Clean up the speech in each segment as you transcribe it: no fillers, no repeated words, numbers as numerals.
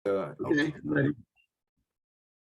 Okay, Okay. ready.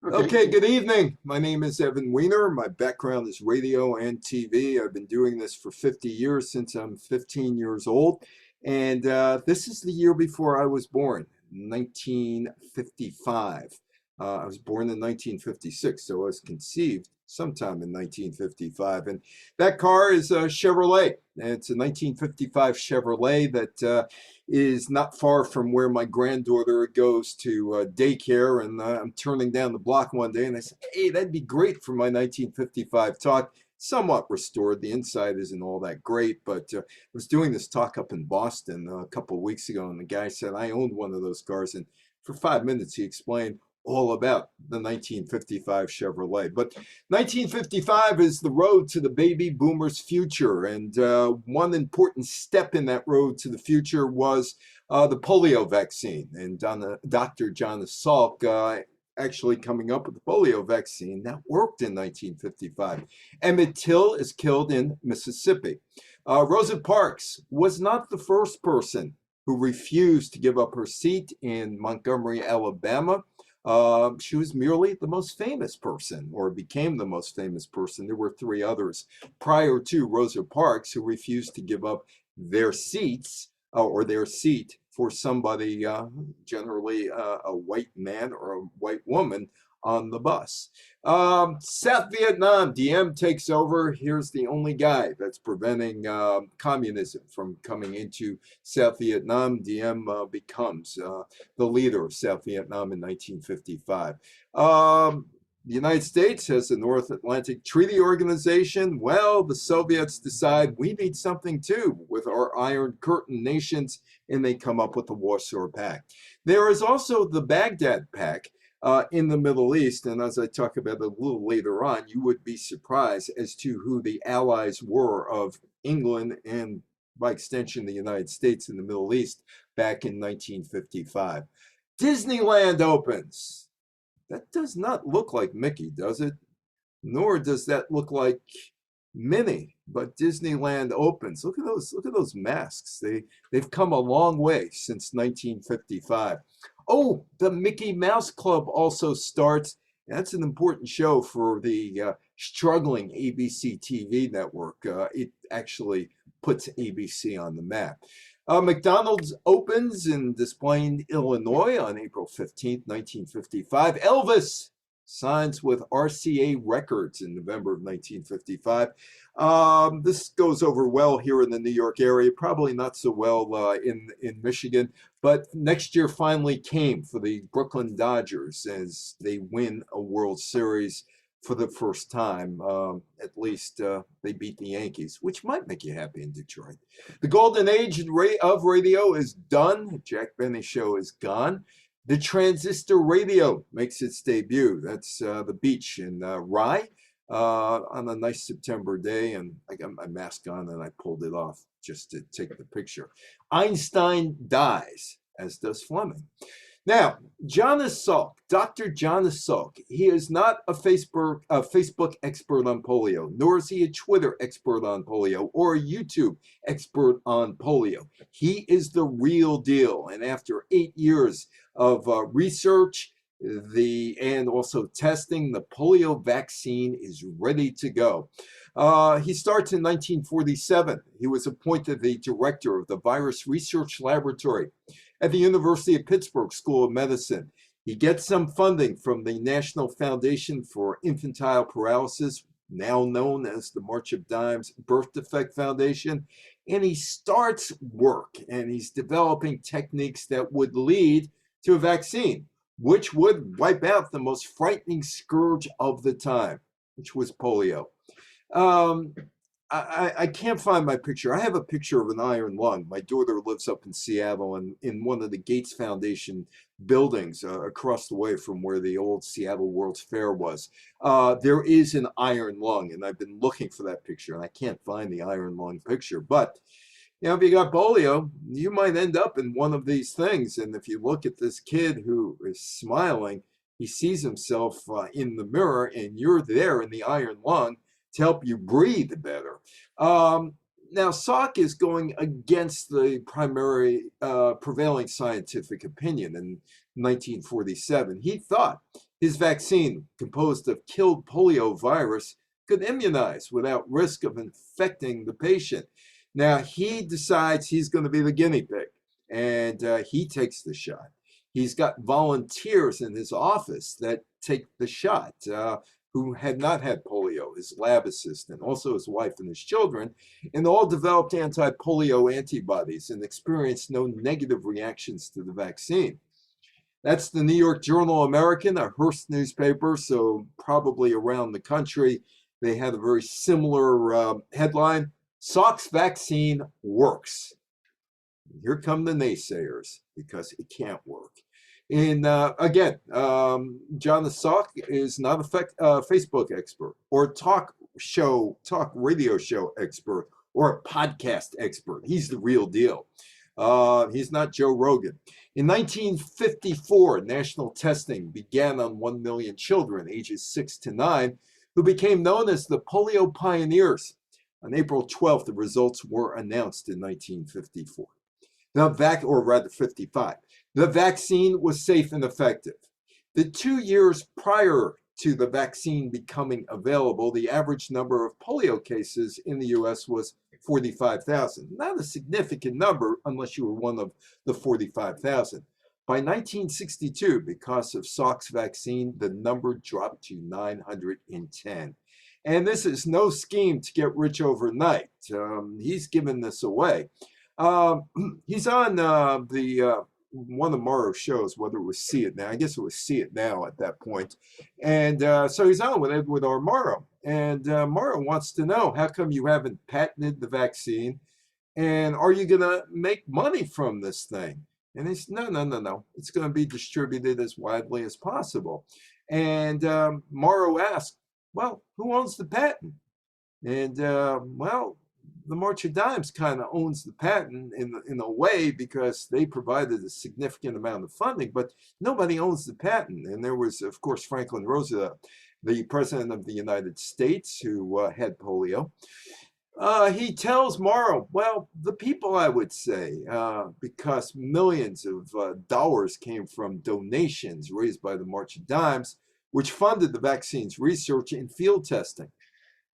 Okay. Okay, good evening. My name is Evan Weiner. My background is radio and TV. I've been doing this for 50 years since I'm 15 years old. And this is the year before I was born, 1955. I was born in 1956, so I was conceived sometime in 1955. And that car is a Chevrolet. And it's a 1955 Chevrolet that is not far from where my granddaughter goes to daycare. And I'm turning down the block one day and I said, hey, that'd be great for my 1955 talk. Somewhat restored. The inside isn't all that great, but I was doing this talk up in Boston a couple of weeks ago, and the guy said I owned one of those cars, and for 5 minutes he explained all about the 1955 Chevrolet. But 1955 is the road to the baby boomers' future, and one important step in that road to the future was the polio vaccine. And Dr. John Salk actually coming up with the polio vaccine that worked in 1955. Emmett Till is killed in Mississippi. Rosa Parks was not the first person who refused to give up her seat in Montgomery, Alabama. She was merely the most famous person, or became the most famous person. There were three others prior to Rosa Parks who refused to give up their seats or their seat for somebody, generally a white man or a white woman on the bus. South Vietnam, Diem takes over. Here's the only guy that's preventing communism from coming into South Vietnam. Diem becomes the leader of South Vietnam in 1955. The United States has the North Atlantic Treaty Organization. Well, the Soviets decide we need something too with our Iron Curtain nations, and they come up with the Warsaw Pact. There is also the Baghdad Pack in the Middle East, and as I talk about a little later on, you would be surprised as to who the allies were of England and, by extension, the United States in the Middle East back in 1955. Disneyland opens. That does not look like Mickey, does it? Nor does that look like Minnie. But Disneyland opens. Look at those masks. They've come a long way since 1955. Oh, the Mickey Mouse Club also starts. That's an important show for the struggling ABC TV network. It actually puts ABC on the map. McDonald's opens in Des Plaines, Illinois on April 15th, 1955. Elvis signs with RCA Records in November of 1955. This goes over well here in the New York area, probably not so well in Michigan, but next year finally came for the Brooklyn Dodgers as they win a World Series for the first time. At least they beat the Yankees, which might make you happy in Detroit. The golden age of radio is done. Jack Benny show is gone. The transistor radio makes its debut. That's the beach in Rye on a nice September day, and I got my mask on and I pulled it off just to take the picture. Einstein dies, as does Fleming. Now, Jonas Salk, Dr. Jonas Salk, he is not a Facebook expert on polio, nor is he a Twitter expert on polio or a YouTube expert on polio. He is the real deal. And after 8 years of research and also testing, the polio vaccine is ready to go. He starts in 1947. He was appointed the director of the Virus Research Laboratory at the University of Pittsburgh School of Medicine. He gets some funding from the National Foundation for Infantile Paralysis, now known as the March of Dimes Birth Defect Foundation, and he starts work, and he's developing techniques that would lead to a vaccine, which would wipe out the most frightening scourge of the time, which was polio. I can't find my picture. I have a picture of an iron lung. My daughter lives up in Seattle, and in one of the Gates Foundation buildings across the way from where the old Seattle World's Fair was. There is an iron lung, and I've been looking for that picture, and I can't find the iron lung picture. But you know, if you got polio, you might end up in one of these things. And if you look at this kid who is smiling, he sees himself in the mirror, and you're there in the iron lung to help you breathe better. Now, Salk is going against the primary prevailing scientific opinion in 1947. He thought his vaccine, composed of killed polio virus, could immunize without risk of infecting the patient. Now, he decides he's going to be the guinea pig, and he takes the shot. He's got volunteers in his office that take the shot who had not had polio, his lab assistant, also his wife and his children, and all developed anti-polio antibodies and experienced no negative reactions to the vaccine. That's the New York Journal American, a Hearst newspaper, so probably around the country they had a very similar headline: Salk's vaccine works. Here come the naysayers, because it can't work. And again, John Salk is not a Facebook expert or talk radio show expert or a podcast expert. He's the real deal. He's not Joe Rogan. In 1954, national testing began on 1 million children ages 6 to 9 who became known as the Polio Pioneers. On April 12th, the results were announced in 1954. Or rather 55. The vaccine was safe and effective. The 2 years prior to the vaccine becoming available, the average number of polio cases in the U.S. was 45,000. Not a significant number unless you were one of the 45,000. By 1962, because of Salk's vaccine, the number dropped to 910. And this is no scheme to get rich overnight. He's given this away. He's on one of Morrow's shows, whether it was See It Now. I guess it was See It Now at that point. And so he's on with Edward R. Morrow. And Morrow wants to know, how come you haven't patented the vaccine? And are you going to make money from this thing? And he said, no. It's going to be distributed as widely as possible. And Morrow asked, well, who owns the patent? And, well, the March of Dimes kind of owns the patent in a way, because they provided a significant amount of funding, but nobody owns the patent. And there was, of course, Franklin Roosevelt, the president of the United States, who had polio. He tells Morrow, well, the people, I would say, because millions of dollars came from donations raised by the March of Dimes, which funded the vaccine's research and field testing.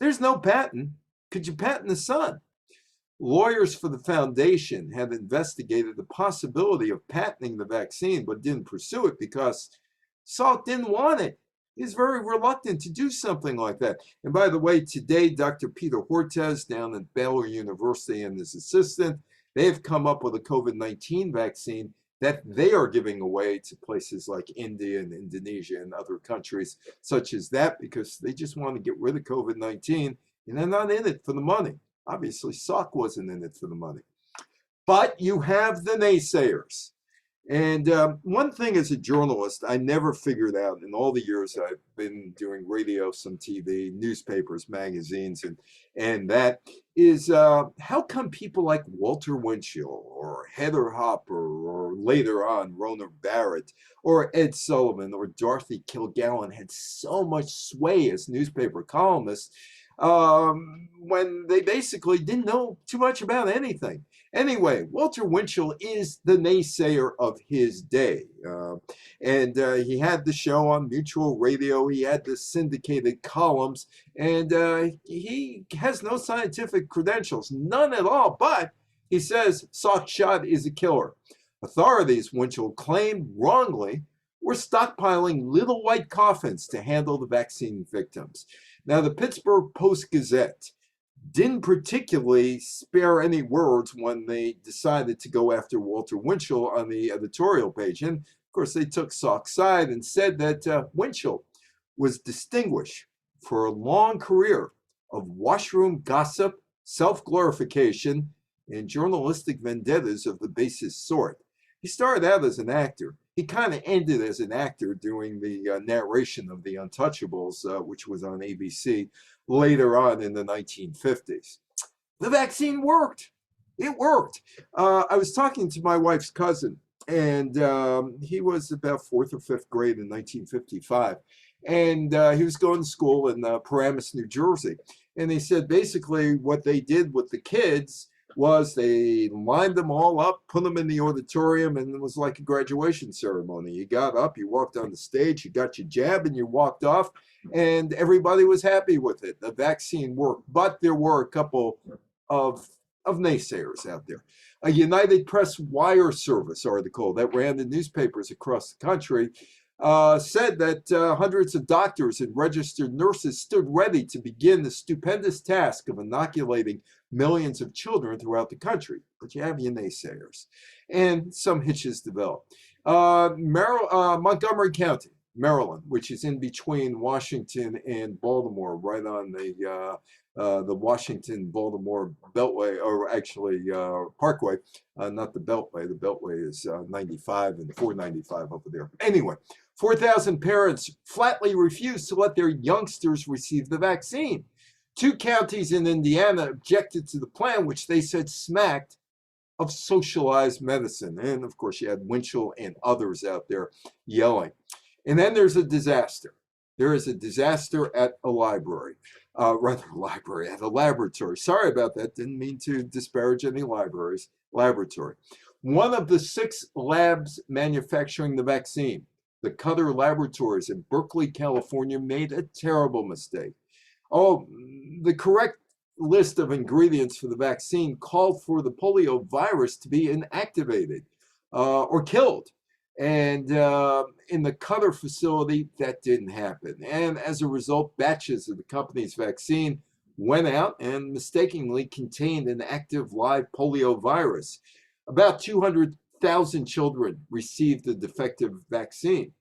There's no patent. Could you patent the sun? Lawyers for the foundation had investigated the possibility of patenting the vaccine, but didn't pursue it because Salk didn't want it. He's very reluctant to do something like that. And by the way, today, Dr. Peter Hortez down at Baylor University and his assistant, they've come up with a COVID-19 vaccine that they are giving away to places like India and Indonesia and other countries such as that, because they just want to get rid of COVID-19. And they're not in it for the money. Obviously, Salk wasn't in it for the money. But you have the naysayers. And one thing as a journalist, I never figured out in all the years I've been doing radio, some TV, newspapers, magazines, and that is how come people like Walter Winchell or Heather Hopper or later on Rona Barrett or Ed Sullivan or Dorothy Kilgallen had so much sway as newspaper columnists when they basically didn't know too much about anything. Anyway, Walter Winchell is the naysayer of his day. And he had the show on Mutual Radio. He had the syndicated columns. And he has no scientific credentials, none at all. But he says Salk shot is a killer. Authorities, Winchell claimed wrongly, were stockpiling little white coffins to handle the vaccine victims. Now, the Pittsburgh Post-Gazette didn't particularly spare any words when they decided to go after Walter Winchell on the editorial page. And, of course, they took Salk's side and said that Winchell was distinguished for a long career of washroom gossip, self-glorification, and journalistic vendettas of the basest sort. He started out as an actor. He kind of ended as an actor doing the narration of The Untouchables, which was on ABC later on in the 1950s. The vaccine worked. It worked. I was talking to my wife's cousin, and he was about 4th or 5th grade in 1955. And he was going to school in Paramus, New Jersey. And they said basically what they did with the kids was they lined them all up, put them in the auditorium, and it was like a graduation ceremony. You got up, you walked on the stage, you got your jab, and you walked off, and everybody was happy with it. The vaccine worked, but there were a couple of naysayers out there. A United Press wire service article that ran in newspapers across the country said that hundreds of doctors and registered nurses stood ready to begin the stupendous task of inoculating millions of children throughout the country. But you have your naysayers. And some hitches developed. Montgomery County, Maryland, which is in between Washington and Baltimore, right on the Washington-Baltimore Beltway, or actually Parkway, not the Beltway. The Beltway is 95 and 495 over there. Anyway, 4,000 parents flatly refused to let their youngsters receive the vaccine. 2 counties in Indiana objected to the plan, which they said smacked of socialized medicine. And of course, you had Winchell and others out there yelling. And then there's a disaster. There is a disaster at a library. At a laboratory. Sorry about that. Didn't mean to disparage any libraries. Laboratory. One of the 6 labs manufacturing the vaccine, the Cutter Laboratories in Berkeley, California, made a terrible mistake. Oh, the correct list of ingredients for the vaccine called for the polio virus to be inactivated or killed. And in the Cutter facility, that didn't happen. And as a result, batches of the company's vaccine went out and mistakenly contained an active live polio virus. About 200,000 children received the defective vaccine.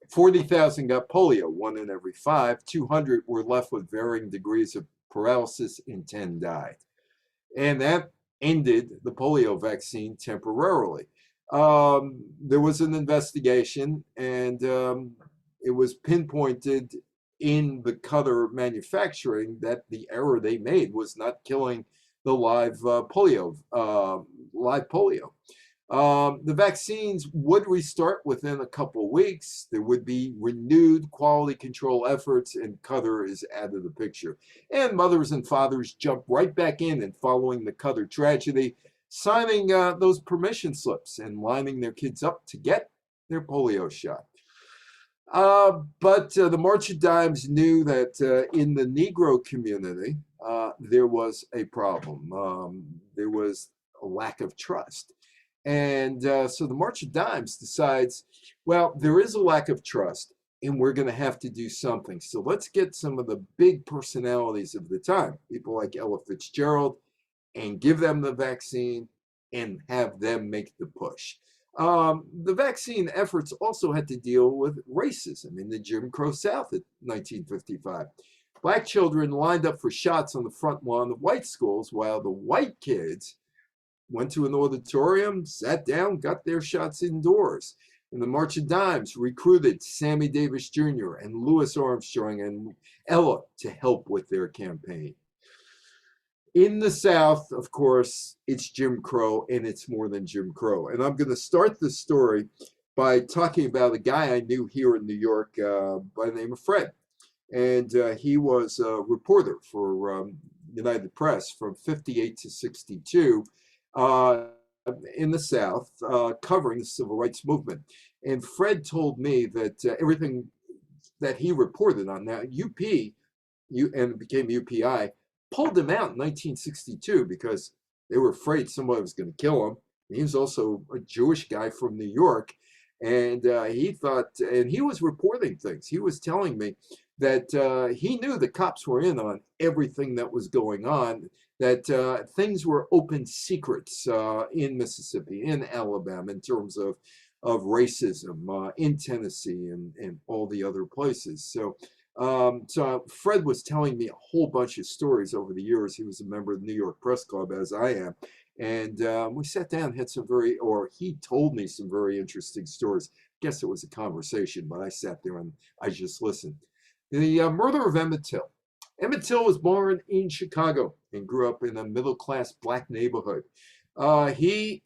40,000 got polio, 1 in every 5. 200 were left with varying degrees of paralysis, and 10 died. And that ended the polio vaccine temporarily. There was an investigation, and it was pinpointed in the Cutter manufacturing that the error they made was not killing the live polio. The vaccines would restart within a couple weeks. There would be renewed quality control efforts, and Cutter is out of the picture. And mothers and fathers jumped right back in and following the Cutter tragedy, signing those permission slips and lining their kids up to get their polio shot. But the March of Dimes knew that in the Negro community, there was a problem. There was a lack of trust. And so the March of Dimes decides, well, there is a lack of trust, and we're going to have to do something. So let's get some of the big personalities of the time, people like Ella Fitzgerald, and give them the vaccine and have them make the push. The vaccine efforts also had to deal with racism in the Jim Crow South in 1955. Black children lined up for shots on the front lawn of white schools, while the white kids went to an auditorium, sat down, got their shots indoors. And the March of Dimes recruited Sammy Davis Jr. and Louis Armstrong and Ella to help with their campaign. In the South, of course, it's Jim Crow, and it's more than Jim Crow. And I'm going to start the story by talking about a guy I knew here in New York by the name of Fred. And he was a reporter for United Press from 58 to 62 in the South, covering the civil rights movement. And Fred told me that everything that he reported on now, UP, and it became UPI, pulled him out in 1962 because they were afraid somebody was going to kill him. He was also a Jewish guy from New York. And he thought, and he was reporting things. He was telling me that he knew the cops were in on everything that was going on, that things were open secrets in Mississippi, in Alabama, in terms of racism, in Tennessee, and all the other places. So Fred was telling me a whole bunch of stories over the years. He was a member of the New York Press Club, as I am. And we sat down, had he told me some very interesting stories. I guess it was a conversation, but I sat there and I just listened. The murder of Emmett Till. Emmett Till was born in Chicago and grew up in a middle-class black neighborhood. He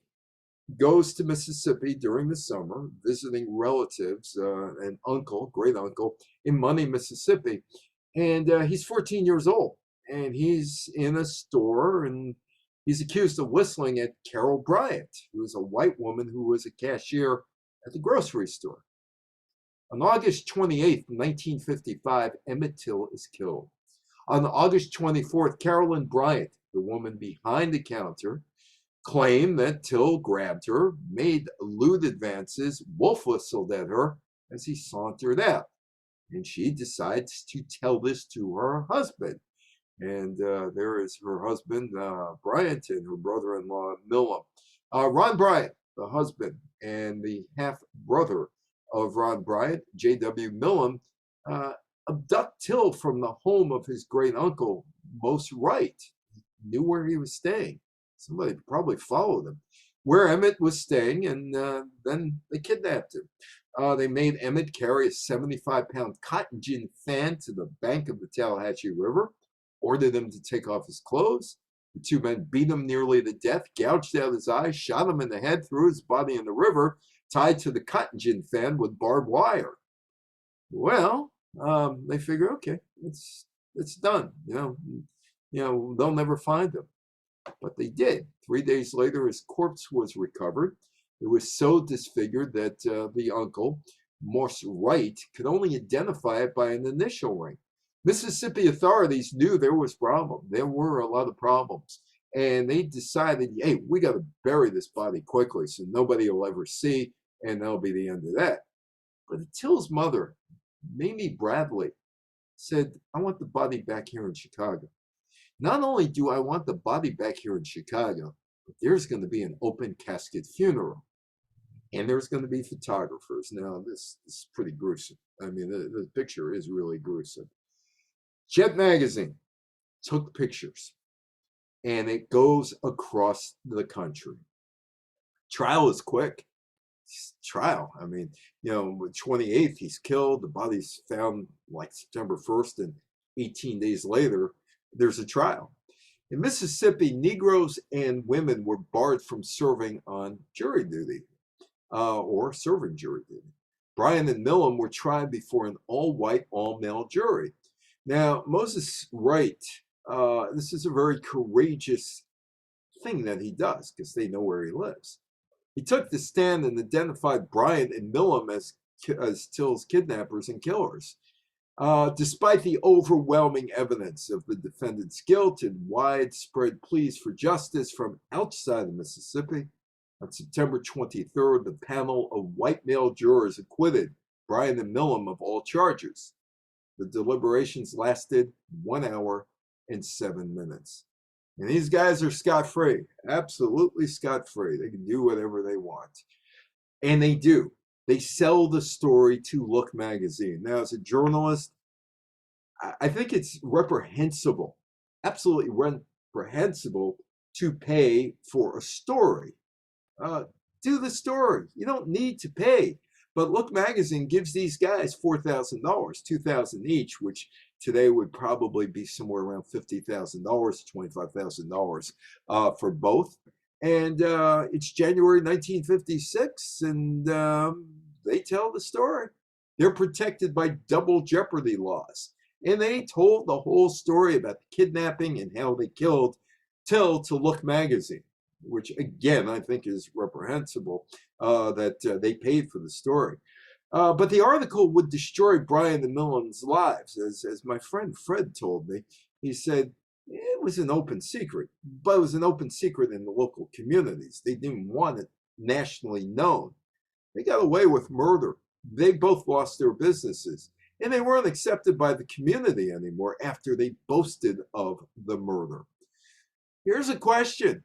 goes to Mississippi during the summer, visiting relatives, an uncle, great uncle, in Money, Mississippi. And he's 14 years old, and he's in a store, and he's accused of whistling at Carol Bryant, who is a white woman who was a cashier at the grocery store. On August 28th, 1955, Emmett Till is killed. On August 24th, Carolyn Bryant, the woman behind the counter, claimed that Till grabbed her, made lewd advances, wolf whistled at her as he sauntered out. And she decides to tell this to her husband. And there is her husband, Bryant, and her brother-in-law, Millam. Ron Bryant, the husband, and the half-brother of Ron Bryant, J.W. Millam, abduct Till from the home of his great-uncle, Most Wright. Knew where he was staying. Somebody probably followed him, where Emmett was staying, and then they kidnapped him. They made Emmett carry a 75-pound cotton gin fan to the bank of the Tallahatchie River, ordered him to take off his clothes. The two men beat him nearly to death, gouged out his eyes, shot him in the head, threw his body in the river, tied to the cotton gin fan with barbed wire. Well, they figure, okay, it's done. You know, they'll never find him. But they did. 3 days later, his corpse was recovered. It was so disfigured that the uncle, Morse Wright, could only identify it by an initial ring. Mississippi authorities knew there was problem. There were a lot of problems. And they decided, hey, we got to bury this body quickly so nobody will ever see, and that'll be the end of that. But Till's mother, Mamie Bradley, said, I want the body back here in Chicago. Not only do I want the body back here in Chicago, but there's going to be an open casket funeral. And there's going to be photographers. Now, this is pretty gruesome. I mean, the picture is really gruesome. Jet Magazine took pictures, and it goes across the country. Trial is quick. Trial. I mean, 28th, he's killed. The body's found like September 1st, and 18 days later, there's a trial. In Mississippi, Negroes and women were barred from serving on jury duty or serving jury duty. Bryant and Millam were tried before an all-white, all-male jury. Now, Moses Wright, this is a very courageous thing that he does because they know where he lives. He took the stand and identified Bryant and Millam as Till's kidnappers and killers. Despite the overwhelming evidence of the defendant's guilt and widespread pleas for justice from outside of Mississippi, on September 23rd, the panel of white male jurors acquitted Bryant and Millam of all charges. The deliberations lasted 1 hour and 7 minutes. And these guys are scot-free, absolutely scot-free. They can do whatever they want. And they do. They sell the story to Look magazine. Now, as a journalist, I think it's reprehensible, absolutely reprehensible to pay for a story. Do the story. You don't need to pay. But Look magazine gives these guys $4,000, $2,000 each, which today would probably be somewhere around $50,000 to $25,000 for both. And it's January 1956, and they tell the story. They're protected by double jeopardy laws. And they told the whole story about the kidnapping and how they killed Till to Look magazine, which again, I think is reprehensible that they paid for the story. But the article would destroy Bryant and Millam's lives. As my friend Fred told me, he said, it was an open secret, but it was an open secret in the local communities. They didn't want it nationally known. They got away with murder. They both lost their businesses, and they weren't accepted by the community anymore after they boasted of the murder. Here's a question.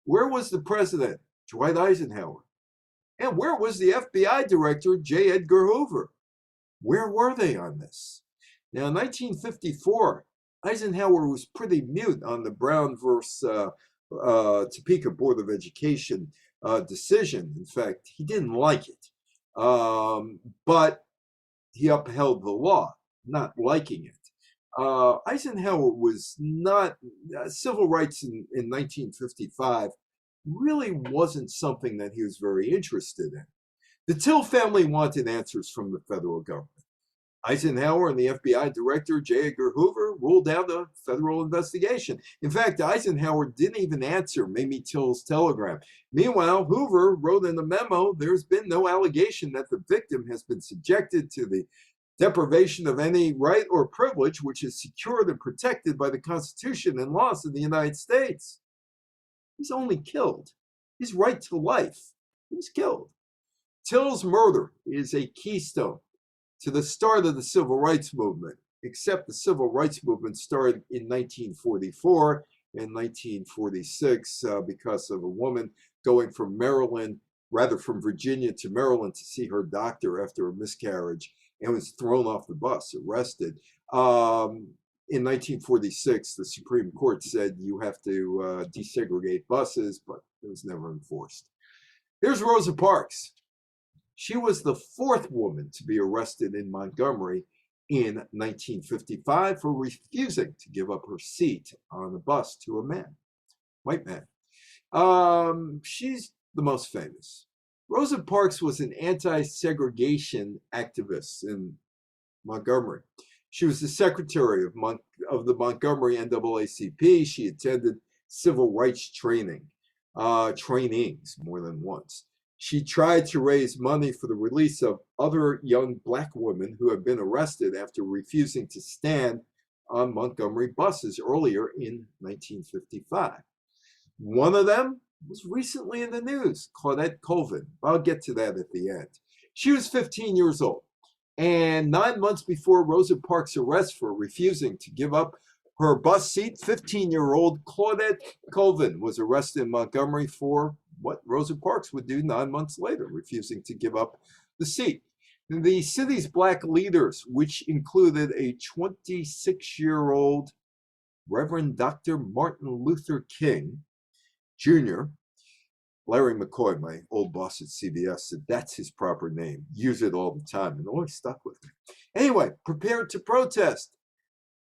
Where was the president, Dwight Eisenhower? And where was the FBI director, J. Edgar Hoover? Where were they on this? Now, in 1954, Eisenhower was pretty mute on the Brown versus Topeka Board of Education decision. In fact, he didn't like it. But he upheld the law, not liking it. Eisenhower was not, civil rights in 1955 really wasn't something that he was very interested in. The Till family wanted answers from the federal government. Eisenhower and the FBI director, J. Edgar Hoover, ruled out a federal investigation. In fact, Eisenhower didn't even answer Mamie Till's telegram. Meanwhile, Hoover wrote in a memo, there's been no allegation that the victim has been subjected to the deprivation of any right or privilege which is secured and protected by the Constitution and laws of the United States. He's only killed. His right to life. He's killed. Till's murder is a keystone to the start of the civil rights movement, except the civil rights movement started in 1944 and 1946 because of a woman going from Virginia to Maryland to see her doctor after a miscarriage and was thrown off the bus, arrested. In 1946, the Supreme Court said you have to desegregate buses, but it was never enforced. Here's Rosa Parks. She was the fourth woman to be arrested in Montgomery in 1955 for refusing to give up her seat on the bus to a man, white man. She's the most famous. Rosa Parks was an anti-segregation activist in Montgomery. She was the secretary of the Montgomery NAACP. She attended civil rights trainings more than once. She tried to raise money for the release of other young black women who had been arrested after refusing to stand on Montgomery buses earlier in 1955. One of them was recently in the news, Claudette Colvin. I'll get to that at the end. She was 15 years old, and 9 months before Rosa Parks' arrest for refusing to give up her bus seat, 15-year-old Claudette Colvin was arrested in Montgomery for what Rosa Parks would do 9 months later, refusing to give up the seat. The city's black leaders, which included a 26-year-old Reverend Dr. Martin Luther King Jr., Larry McCoy, my old boss at CBS, said that's his proper name. Use it all the time, and always stuck with me. Anyway, prepared to protest.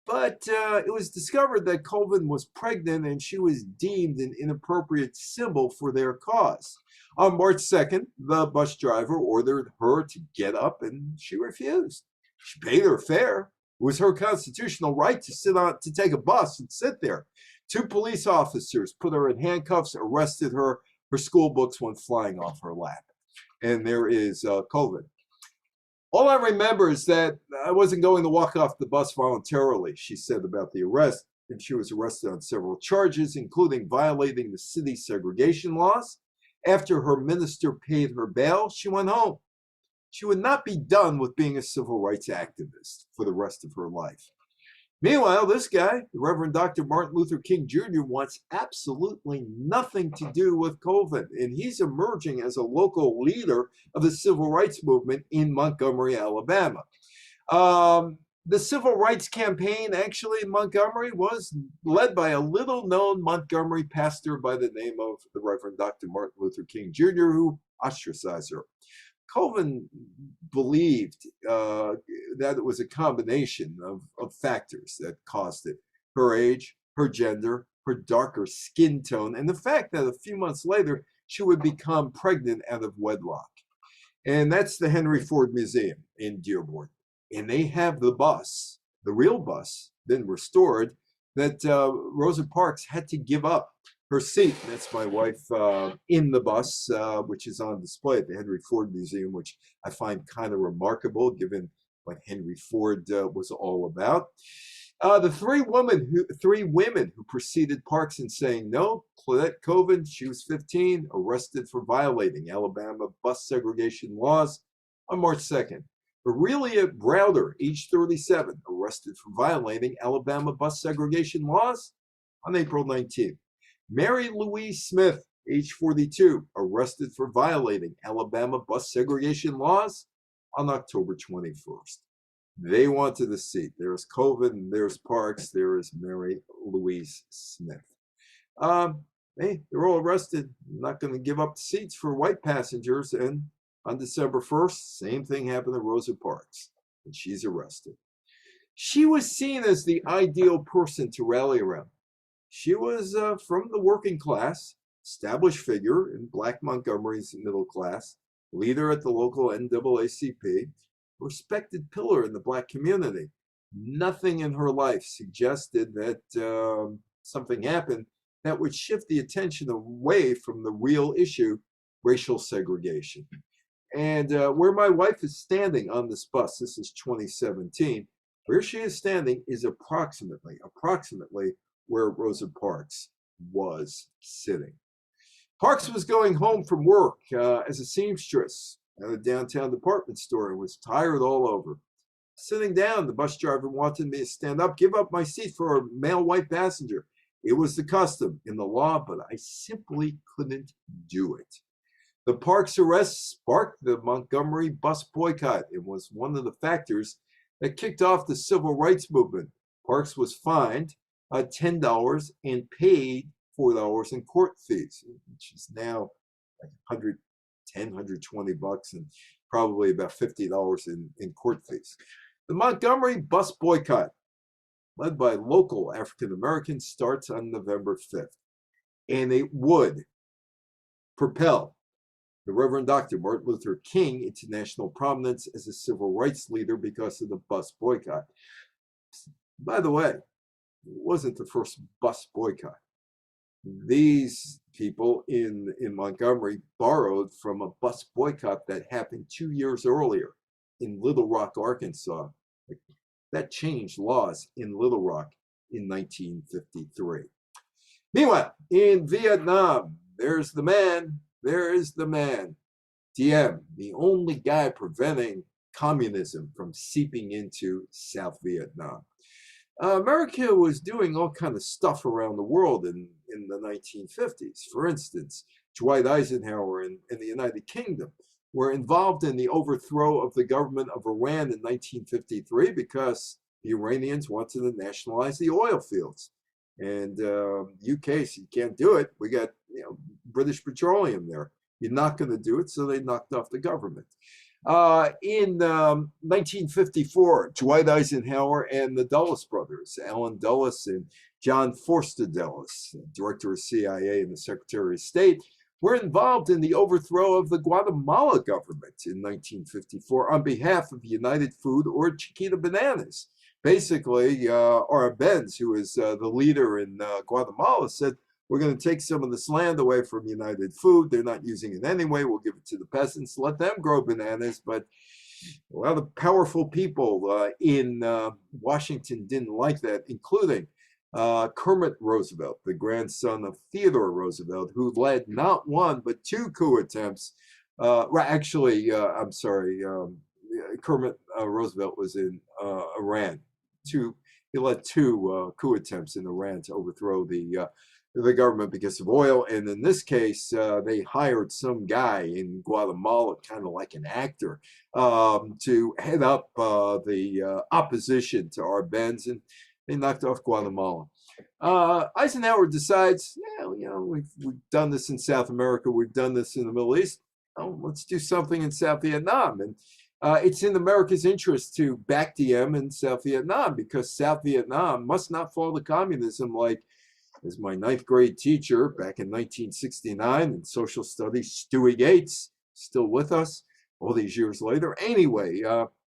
But it was discovered that Colvin was pregnant and she was deemed an inappropriate symbol for their cause. On March 2nd, the bus driver ordered her to get up and she refused. She paid her fare. It was her constitutional right to take a bus and sit there. 2 police officers put her in handcuffs, arrested her. Her school books went flying off her lap. And there is Colvin. All I remember is that I wasn't going to walk off the bus voluntarily, she said about the arrest, and she was arrested on several charges, including violating the city's segregation laws. After her minister paid her bail, she went home. She would not be done with being a civil rights activist for the rest of her life. Meanwhile, this guy, the Reverend Dr. Martin Luther King Jr., wants absolutely nothing to do with Colvin, and he's emerging as a local leader of the civil rights movement in Montgomery, Alabama. The civil rights campaign actually in Montgomery was led by a little-known Montgomery pastor by the name of the Reverend Dr. Martin Luther King Jr., who ostracized her. Colvin believed that it was a combination of factors that caused it. Her age, her gender, her darker skin tone, and the fact that a few months later, she would become pregnant out of wedlock. And that's the Henry Ford Museum in Dearborn. And they have the bus, the real bus, been restored, that Rosa Parks had to give up her seat. That's my wife in the bus, which is on display at the Henry Ford Museum, which I find kind of remarkable given what Henry Ford was all about. The three women who preceded Parks in saying no: Claudette Colvin, she was 15, arrested for violating Alabama bus segregation laws on March 2nd. Aurelia Browder, age 37, arrested for violating Alabama bus segregation laws on April 19th. Mary Louise Smith, age 42, arrested for violating Alabama bus segregation laws on October 21st. They wanted the seat. There's Colvin, there's Parks, there is Mary Louise Smith. Hey, they're all arrested. Not going to give up the seats for white passengers. And on December 1st, same thing happened to Rosa Parks, and she's arrested. She was seen as the ideal person to rally around. She was from the working class, established figure in Black Montgomery's middle class, leader at the local NAACP, respected pillar in the Black community. Nothing in her life suggested that something happened that would shift the attention away from the real issue, racial segregation. And where my wife is standing on this bus, this is 2017, where she is standing is approximately where Rosa Parks was sitting. Parks was going home from work as a seamstress at a downtown department store and was tired all over. Sitting down, the bus driver wanted me to stand up, give up my seat for a male white passenger. It was the custom in the law, but I simply couldn't do it. The Parks arrest sparked the Montgomery Bus Boycott. It was one of the factors that kicked off the civil rights movement. Parks was fined $10 and paid $4 in court fees, which is now like $110, $120 and probably about $50 in court fees. The Montgomery Bus Boycott, led by local African Americans, starts on November 5th, and it would propel the Reverend Dr. Martin Luther King into national prominence as a civil rights leader because of the bus boycott. By the way, it wasn't the first bus boycott. These people in Montgomery borrowed from a bus boycott that happened 2 years earlier in Little Rock, Arkansas. That changed laws in Little Rock in 1953. Meanwhile, in Vietnam, there's the man. There is the man, Diem, the only guy preventing communism from seeping into South Vietnam. America was doing all kinds of stuff around the world in the 1950s. For instance, Dwight Eisenhower and the United Kingdom were involved in the overthrow of the government of Iran in 1953 because the Iranians wanted to nationalize the oil fields. And UK said, you can't do it. We got British Petroleum there. You're not going to do it, so they knocked off the government. In 1954, Dwight Eisenhower and the Dulles brothers, Allen Dulles and John Forster Dulles, director of CIA and the Secretary of State, were involved in the overthrow of the Guatemala government in 1954 on behalf of United Food or Chiquita Bananas. Basically, Arbenz, who is the leader in Guatemala, said, we're going to take some of this land away from United Food. They're not using it anyway. We'll give it to the peasants, let them grow bananas. But a lot of powerful people in Washington didn't like that, including Kermit Roosevelt, the grandson of Theodore Roosevelt, who led not one, but two coup attempts. I'm sorry, Kermit Roosevelt was in Iran. He led two coup attempts in Iran to overthrow the government because of oil. And in this case, they hired some guy in Guatemala, kind of like an actor, to head up the opposition to Arbenz, and they knocked off Guatemala. Eisenhower decides, we've done this in South America, we've done this in the Middle East. Oh, let's do something in South Vietnam. And it's in America's interest to back Diem in South Vietnam because South Vietnam must not fall to communism, like, as my 9th grade teacher back in 1969 in social studies, Stewie Gates, still with us all these years later. Anyway,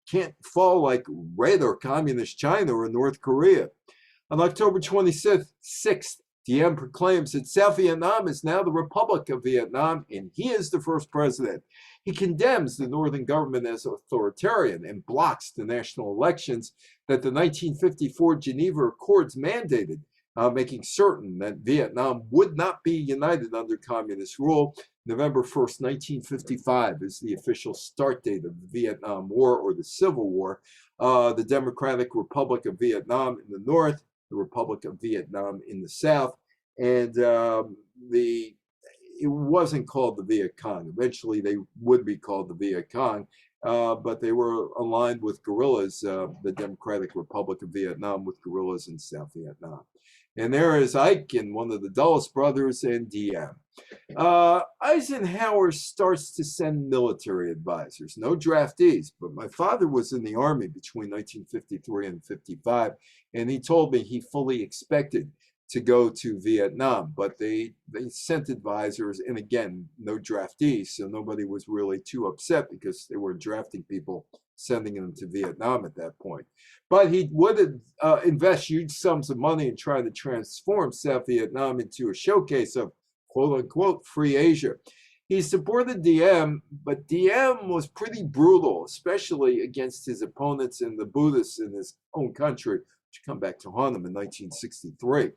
can't fall like Red or Communist China or North Korea. On October 26th, Diem proclaims that South Vietnam is now the Republic of Vietnam, and he is the first president. He condemns the northern government as authoritarian and blocks the national elections that the 1954 Geneva Accords mandated, making certain that Vietnam would not be united under communist rule. November 1st, 1955 is the official start date of the Vietnam War, or the Civil War. The Democratic Republic of Vietnam in the north, the Republic of Vietnam in the south, and it wasn't called the Viet Cong. Eventually, they would be called the Viet Cong, but they were aligned with guerrillas, the Democratic Republic of Vietnam, with guerrillas in South Vietnam. And there is Ike and one of the Dulles brothers and Diem. Eisenhower starts to send military advisors, no draftees, but my father was in the Army between 1953 and 55, and he told me he fully expected to go to Vietnam, but they sent advisors, and again, no draftees, so nobody was really too upset because they weren't drafting people, sending them to Vietnam at that point. But he would invest huge sums of money in trying to transform South Vietnam into a showcase of quote unquote free Asia. He supported Diem, but Diem was pretty brutal, especially against his opponents and the Buddhists in his own country, which come back to haunt him in 1963.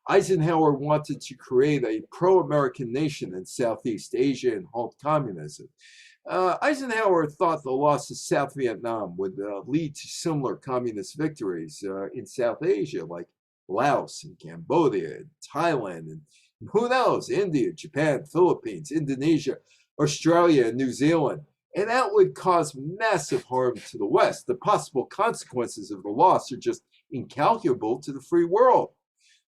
Eisenhower wanted to create a pro-American nation in Southeast Asia and halt communism. Eisenhower thought the loss of South Vietnam would lead to similar communist victories in South Asia, like Laos and Cambodia and Thailand, and who knows, India, Japan, Philippines, Indonesia, Australia, and New Zealand. And that would cause massive harm to the West. The possible consequences of the loss are just incalculable to the free world.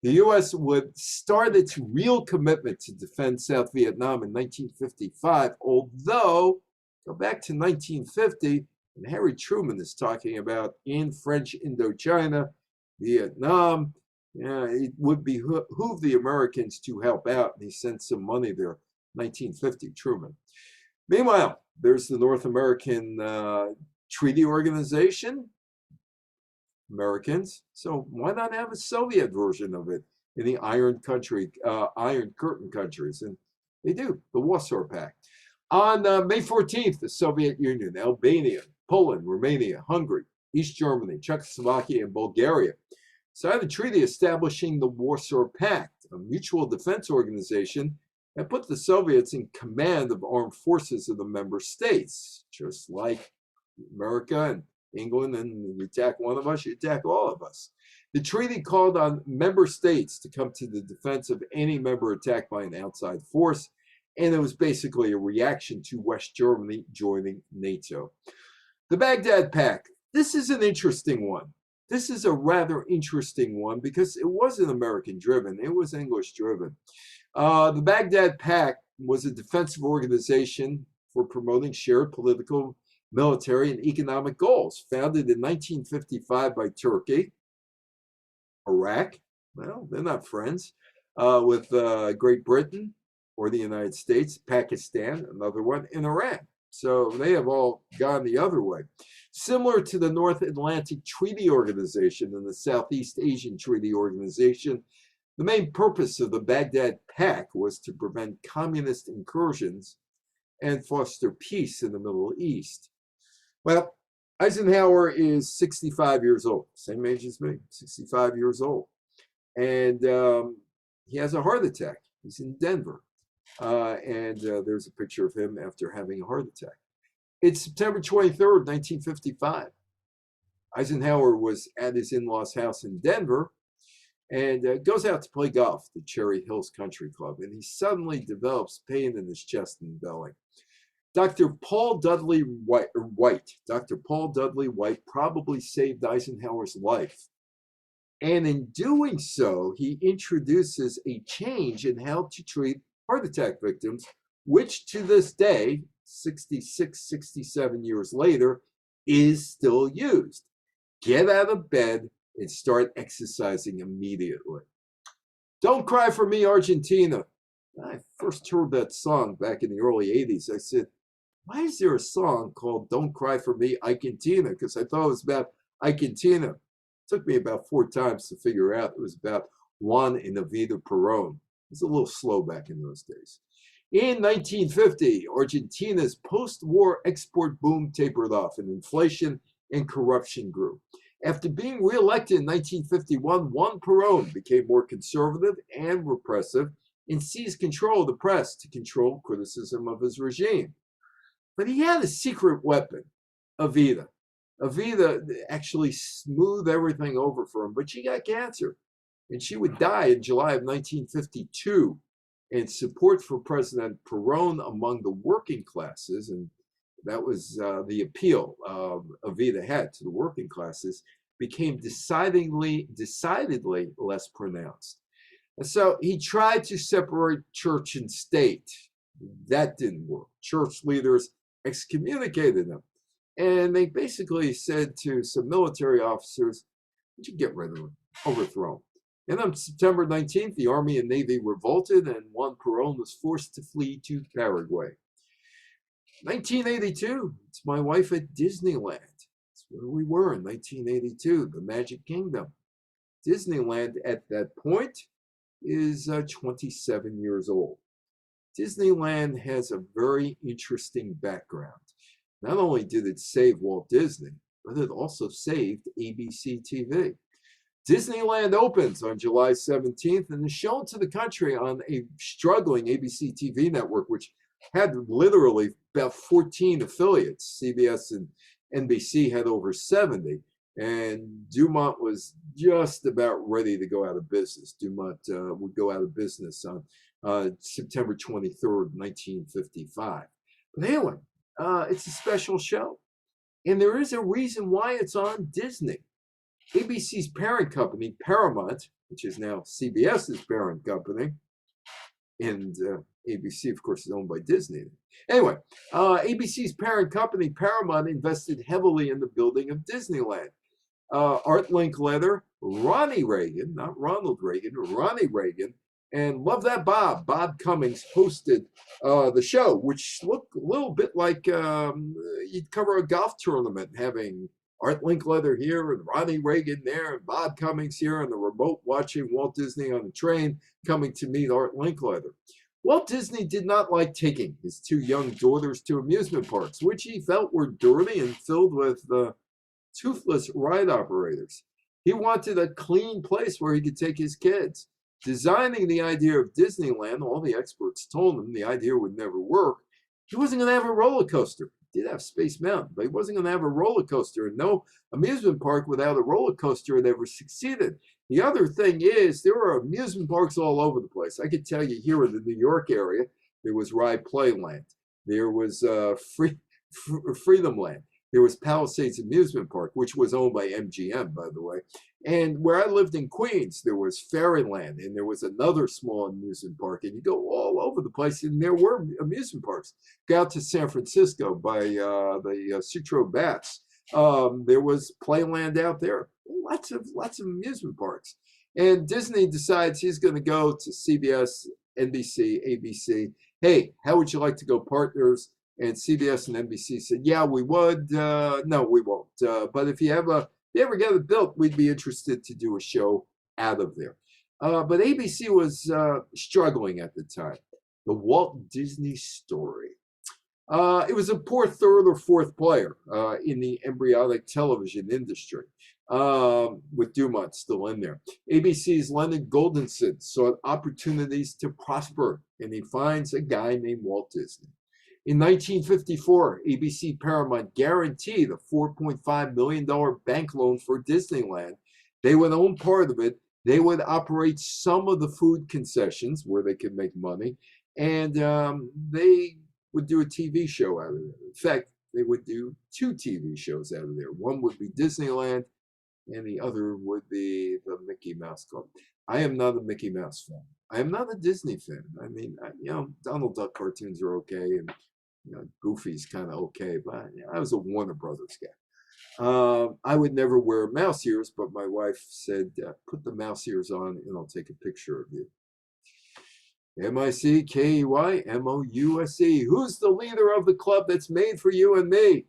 The U.S. would start its real commitment to defend South Vietnam in 1955, although, go back to 1950, and Harry Truman is talking about in French Indochina, Vietnam, it would behoove the Americans to help out, and he sent some money there, 1950, Truman. Meanwhile, there's the North American Treaty Organization, Americans, so why not have a Soviet version of it in the Iron Curtain countries? And they do, the Warsaw Pact. On May 14th, the Soviet Union, Albania, Poland, Romania, Hungary, East Germany, Czechoslovakia, and Bulgaria signed a treaty establishing the Warsaw Pact, a mutual defense organization that put the Soviets in command of armed forces of the member states, just like America and England, and you attack one of us, you attack all of us. The treaty called on member states to come to the defense of any member attacked by an outside force, and it was basically a reaction to West Germany joining NATO. The Baghdad Pack. This is an interesting one. This is a rather interesting one because it wasn't American-driven, it was English-driven. The Baghdad Pack was a defensive organization for promoting shared political, military, and economic goals, founded in 1955 by Turkey, Iraq, well, they're not friends, with Great Britain or the United States, Pakistan, another one, and Iran. So they have all gone the other way. Similar to the North Atlantic Treaty Organization and the Southeast Asian Treaty Organization, the main purpose of the Baghdad Pact was to prevent communist incursions and foster peace in the Middle East. Well, Eisenhower is 65 years old, same age as me, 65 years old. And he has a heart attack. He's in Denver. And there's a picture of him after having a heart attack. It's September 23rd, 1955. Eisenhower was at his in-laws' house in Denver and goes out to play golf at the Cherry Hills Country Club. And he suddenly develops pain in his chest and belly. Dr. Paul Dudley White probably saved Eisenhower's life. And in doing so, he introduces a change in how to treat heart attack victims, which to this day, 66, 67 years later, is still used. Get out of bed and start exercising immediately. Don't Cry for Me, Argentina. When I first heard that song back in the early 80s, I said, why is there a song called Don't Cry for Me, Argentina? Because I thought it was about Argentina. It took me about 4 times to figure out it was about Juan and Evita Perón. It was a little slow back in those days. In 1950, Argentina's post-war export boom tapered off and inflation and corruption grew. After being reelected in 1951, Juan Perón became more conservative and repressive and seized control of the press to control criticism of his regime. But he had a secret weapon, Evita. Evita actually smoothed everything over for him, but she got cancer. And she would die in July of 1952. And support for President Perón among the working classes, and that was the appeal Evita had to the working classes, became decidedly less pronounced. And so he tried to separate church and state. That didn't work. Church leaders excommunicated him. And they basically said to some military officers, "Would you get rid of him? Overthrow him." And on September 19th, the Army and Navy revolted, and Juan Perón was forced to flee to Paraguay. 1982, it's my wife at Disneyland. That's where we were in 1982, the Magic Kingdom. Disneyland at that point is 27 years old. Disneyland has a very interesting background. Not only did it save Walt Disney, but it also saved ABC TV. Disneyland opens on July 17th and is shown to the country on a struggling ABC TV network, which had literally about 14 affiliates. CBS and NBC had over 70, and Dumont was just about ready to go out of business. Dumont would go out of business on September 23rd, 1955. But anyway, it's a special show, and there is a reason why it's on Disney. ABC's parent company, Paramount, which is now CBS's parent company, and ABC, of course, is owned by Disney. Anyway, ABC's parent company, Paramount, invested heavily in the building of Disneyland. Art Linkletter, Ronnie Reagan, not Ronald Reagan, Ronnie Reagan, and Love That Bob Cummings hosted the show, which looked a little bit like you'd cover a golf tournament, having Art Linkletter here and Ronnie Reagan there and Bob Cummings here on the remote watching Walt Disney on the train coming to meet Art Linkletter. Walt Disney did not like taking his two young daughters to amusement parks, which he felt were dirty and filled with toothless ride operators. He wanted a clean place where he could take his kids. Designing the idea of Disneyland, all the experts told him the idea would never work. He wasn't going to have a roller coaster. He did have Space Mountain, but he wasn't going to have a roller coaster, and no amusement park without a roller coaster had ever succeeded. The other thing is there are amusement parks all over the place. I could tell you here in the New York area, there was Ride Playland. There was Freedom Land. There was Palisades Amusement Park, which was owned by MGM, by the way. And where I lived in Queens, there was Fairyland, and there was another small amusement park. And you go all over the place, and there were amusement parks. Go out to San Francisco by the Sutro Baths. There was Playland out there. Lots of amusement parks. And Disney decides he's going to go to CBS, NBC, ABC. Hey, how would you like to go partners? And CBS and NBC said, yeah, we would. No, we won't. But if you ever get it built, we'd be interested to do a show out of there. But ABC was struggling at the time. The Walt Disney Story. It was a poor third or fourth player in the embryonic television industry, with Dumont still in there. ABC's Leonard Goldenson sought opportunities to prosper, and he finds a guy named Walt Disney. In 1954, ABC Paramount guaranteed a $4.5 million bank loan for Disneyland. They would own part of it. They would operate some of the food concessions where they could make money, and they would do a TV show out of it. In fact, they would do two TV shows out of there. One would be Disneyland, and the other would be the Mickey Mouse Club. I am not a Mickey Mouse fan. I am not a Disney fan. I mean, Donald Duck cartoons are okay, and Goofy's kind of okay, but I was a Warner Brothers guy. I would never wear mouse ears, but my wife said, put the mouse ears on and I'll take a picture of you. M-I-C-K-E-Y-M-O-U-S-E. Who's the leader of the club that's made for you and me?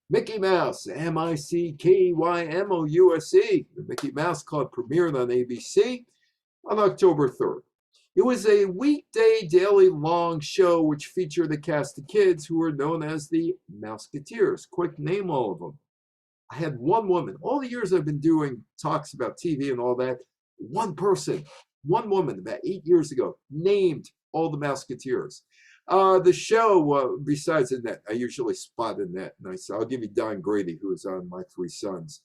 Mickey Mouse. M-I-C-K-E-Y-M-O-U-S-E. The Mickey Mouse Club premiered on ABC on October 3rd. It was a weekday, daily long show which featured a cast of kids who were known as the Mouseketeers. Quick, name all of them. I had one woman. All the years I've been doing talks about TV and all that, one person, one woman about 8 years ago named all the Mouseketeers. The show, besides Annette, I usually spot Annette. Nice. I'll give you Don Grady, who was on My Three Sons,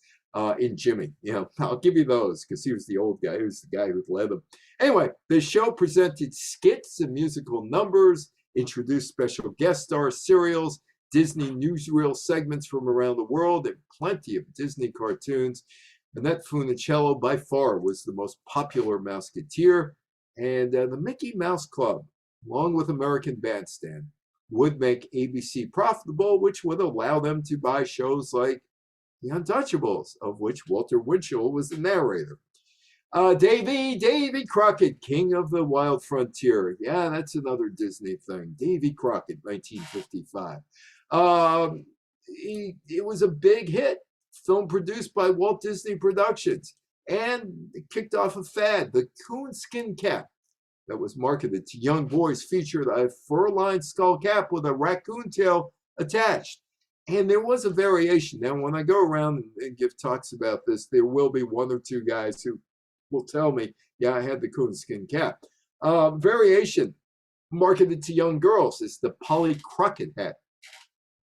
in Jimmy. I'll give you those because he was the old guy. He was the guy who led them. Anyway, the show presented skits and musical numbers, introduced special guest stars, serials, Disney newsreel segments from around the world, and plenty of Disney cartoons. Annette Funicello, by far, was the most popular Mouseketeer, and the Mickey Mouse Club, along with American Bandstand, would make ABC profitable, which would allow them to buy shows like The Untouchables, of which Walter Winchell was the narrator. Davy Crockett, King of the Wild Frontier. Yeah, that's another Disney thing. Davy Crockett, 1955. It was a big hit, film produced by Walt Disney Productions, and it kicked off a fad. The coonskin cap that was marketed to young boys featured a fur-lined skull cap with a raccoon tail attached. And there was a variation. Now, when I go around and give talks about this, there will be one or two guys who will tell me, yeah, I had the coonskin cap. Variation marketed to young girls is the Polly Crockett hat.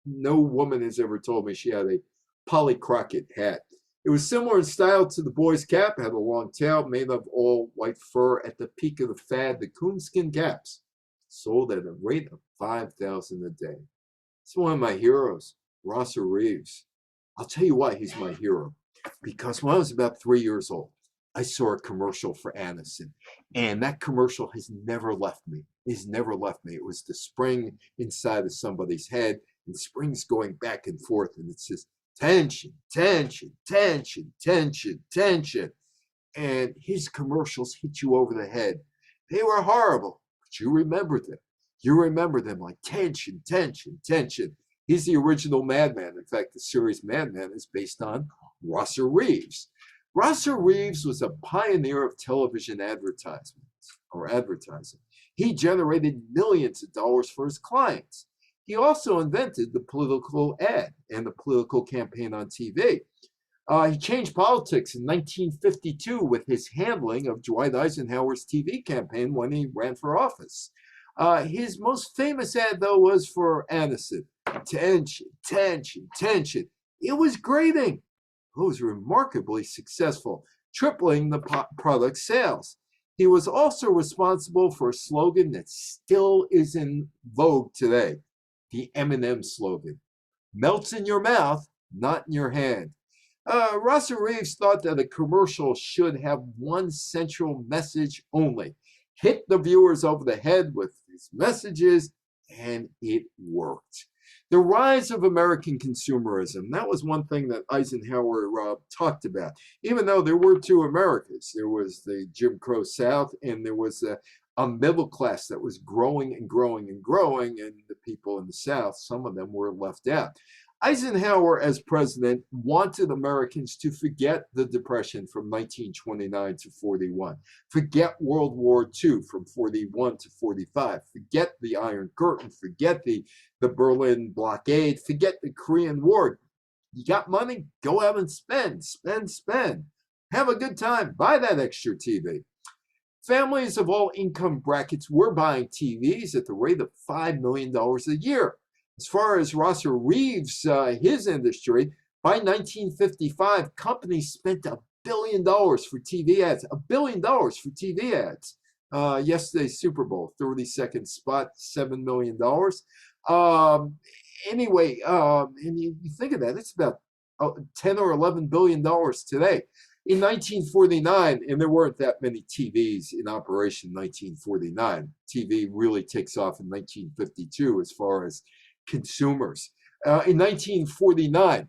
No woman has ever told me she had a Polly Crockett hat. It was similar in style to the boy's cap, had a long tail made of all white fur. At the peak of the fad, the coonskin caps sold at a rate of 5,000 a day. It's one of my heroes, Rosa Reeves. I'll tell you why he's my hero. Because when I was about 3 years old, I saw a commercial for Anderson, and that commercial has never left me. It's never left me. It was the spring inside of somebody's head, and springs going back and forth, and it says, tension, tension, tension, tension, tension. And his commercials hit you over the head. They were horrible, but you remembered them. You remember them like tension, tension, tension. He's the original Madman. In fact, the series Madman is based on Rosa Reeves. Rosa Reeves was a pioneer of television advertising. He generated millions of dollars for his clients. He also invented the political ad and the political campaign on TV. He changed politics in 1952 with his handling of Dwight Eisenhower's TV campaign when he ran for office. His most famous ad, though, was for Anderson. Tension, tension, tension. It was grating. It was remarkably successful, tripling the product's sales. He was also responsible for a slogan that still is in vogue today. The M&M slogan, melts in your mouth, not in your hand. Rosa Reeves thought that a commercial should have one central message only. Hit the viewers over the head with his messages, and it worked. The rise of American consumerism, that was one thing that Eisenhower talked about. Even though there were two Americas, there was the Jim Crow South, and there was a middle class that was growing and growing and growing, and the people in the South, some of them were left out. Eisenhower, as president, wanted Americans to forget the Depression from 1929 to 41, forget World War II from 41 to 45, forget the Iron Curtain, forget the Berlin blockade, forget the Korean War. You got money? Go out and spend, spend, spend. Have a good time. Buy that extra TV. Families of all income brackets were buying TVs at the rate of $5 million a year. As far as Rosa Reeves, his industry, by 1955, companies spent $1 billion for TV ads. $1 billion for TV ads. Yesterday's Super Bowl, 30-second spot, $7 million. Anyway, and you think of that, it's about 10 or $11 billion today. In 1949, and there weren't that many TVs in operation in 1949. TV really takes off in 1952 as far as consumers. In 1949,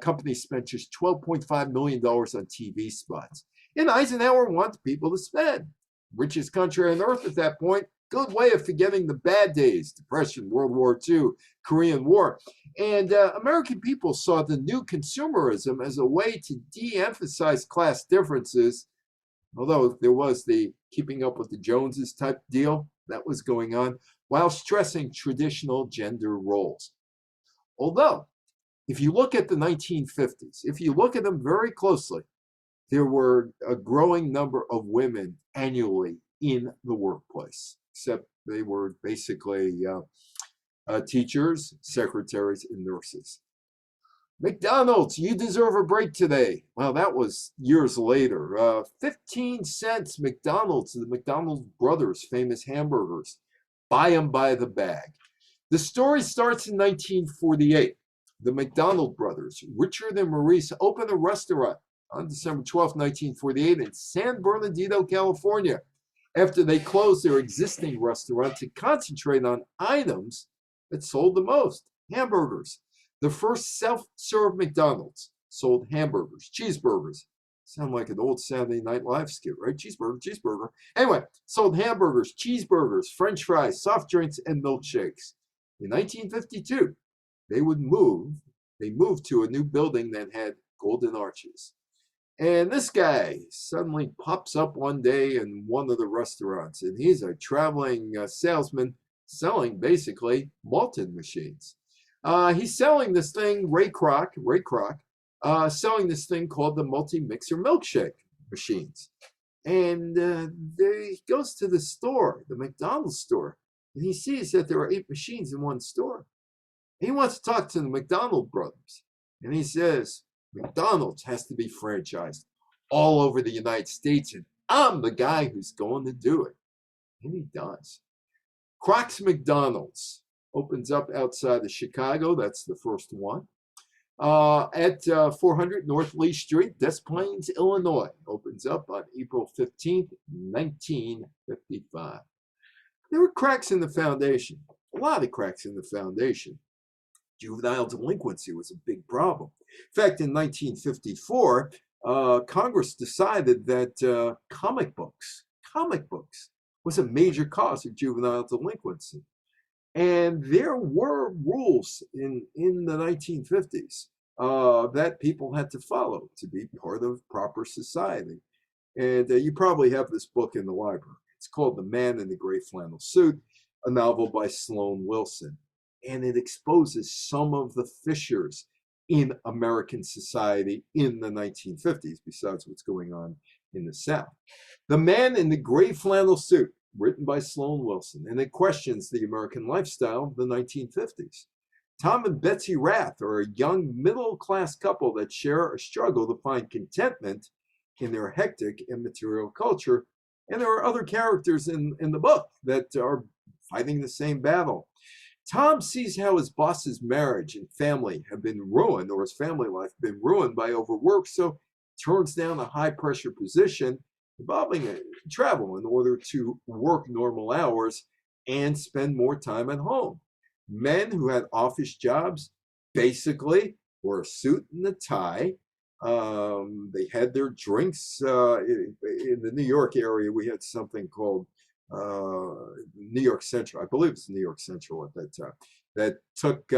companies spent just $12.5 million on TV spots. And Eisenhower wanted people to spend. Richest country on earth at that point. Good way of forgetting the bad days, Depression, World War II, Korean War. And American people saw the new consumerism as a way to de-emphasize class differences, although there was the keeping up with the Joneses type deal that was going on, while stressing traditional gender roles. Although, if you look at the 1950s, if you look at them very closely, there were a growing number of women annually in the workplace, except they were basically teachers, secretaries, and nurses. McDonald's, you deserve a break today. Well, that was years later. 15 cents McDonald's, the McDonald brothers' famous hamburgers. Buy them by the bag. The story starts in 1948. The McDonald brothers, Richard and Maurice, opened a restaurant on December 12, 1948 in San Bernardino, California, after they closed their existing restaurant to concentrate on items that sold the most, hamburgers. The first self-serve McDonald's sold hamburgers, cheeseburgers, Sound like an old Saturday Night Live skit, right? Cheeseburger, cheeseburger. Anyway, sold hamburgers, cheeseburgers, French fries, soft drinks, and milkshakes. In 1952, they moved to a new building that had golden arches. And this guy suddenly pops up one day in one of the restaurants, and he's a traveling salesman selling basically Malton machines. He's selling this thing, Ray Kroc, selling this thing called the multi-mixer milkshake machines. And he goes to the store, the McDonald's store, and he sees that there are 8 machines in one store. He wants to talk to the McDonald brothers. And he says, McDonald's has to be franchised all over the United States, and I'm the guy who's going to do it. And he does. Croc's McDonald's opens up outside of Chicago. That's the first one. At 400 North Lee Street, Des Plaines, Illinois. Opens up on April 15th, 1955. There were cracks in the foundation. A lot of cracks in the foundation. Juvenile delinquency was a big problem. In fact, in 1954, Congress decided that comic books was a major cause of juvenile delinquency. And there were rules in the 1950s that people had to follow to be part of proper society. And you probably have this book in the library. It's called The Man in the Gray Flannel Suit, a novel by Sloan Wilson. And it exposes some of the fissures in American society in the 1950s, besides what's going on in the South. The Man in the Gray Flannel Suit, written by Sloan Wilson, and it questions the American lifestyle of the 1950s. Tom and Betsy Rath are a young middle-class couple that share a struggle to find contentment in their hectic and material culture. And there are other characters in the book that are fighting the same battle. Tom sees how his boss's marriage and family have been ruined, or his family life been ruined by overwork, so turns down a high-pressure position involving travel in order to work normal hours and spend more time at home. Men who had office jobs basically wore a suit and a tie. They had their drinks. In the New York area, we had something called New York Central. I believe it's New York Central at that time, that took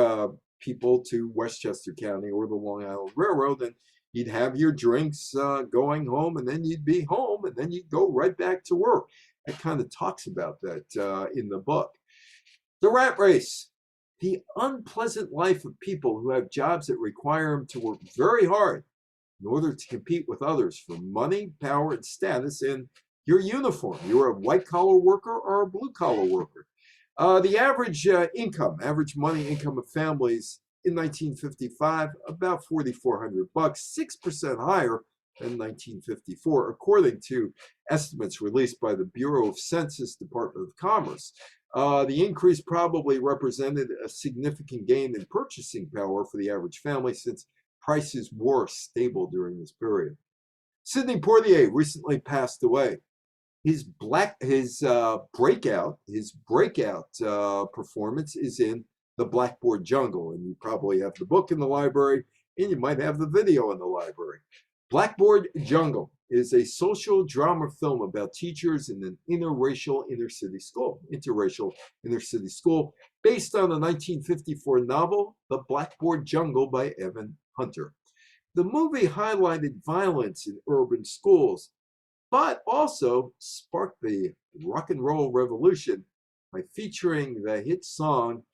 people to Westchester County or the Long Island Railroad, and you'd have your drinks going home, and then you'd be home, and then you'd go right back to work. It kind of talks about that in the book. The rat race, the unpleasant life of people who have jobs that require them to work very hard in order to compete with others for money, power, and status in your uniform. You're a white-collar worker or a blue-collar worker. The average average money income of families in 1955, about $4,400, 6% higher than 1954, according to estimates released by the Bureau of Census, Department of Commerce. The increase probably represented a significant gain in purchasing power for the average family, since prices were stable during this period. Sidney Poitier recently passed away. His breakout performance is in The Blackboard Jungle, and you probably have the book in the library, and you might have the video in the library. Blackboard Jungle is a social drama film about teachers in an interracial inner-city school, based on the 1954 novel The Blackboard Jungle by Evan Hunter. The movie highlighted violence in urban schools, but also sparked the rock and roll revolution by featuring the hit song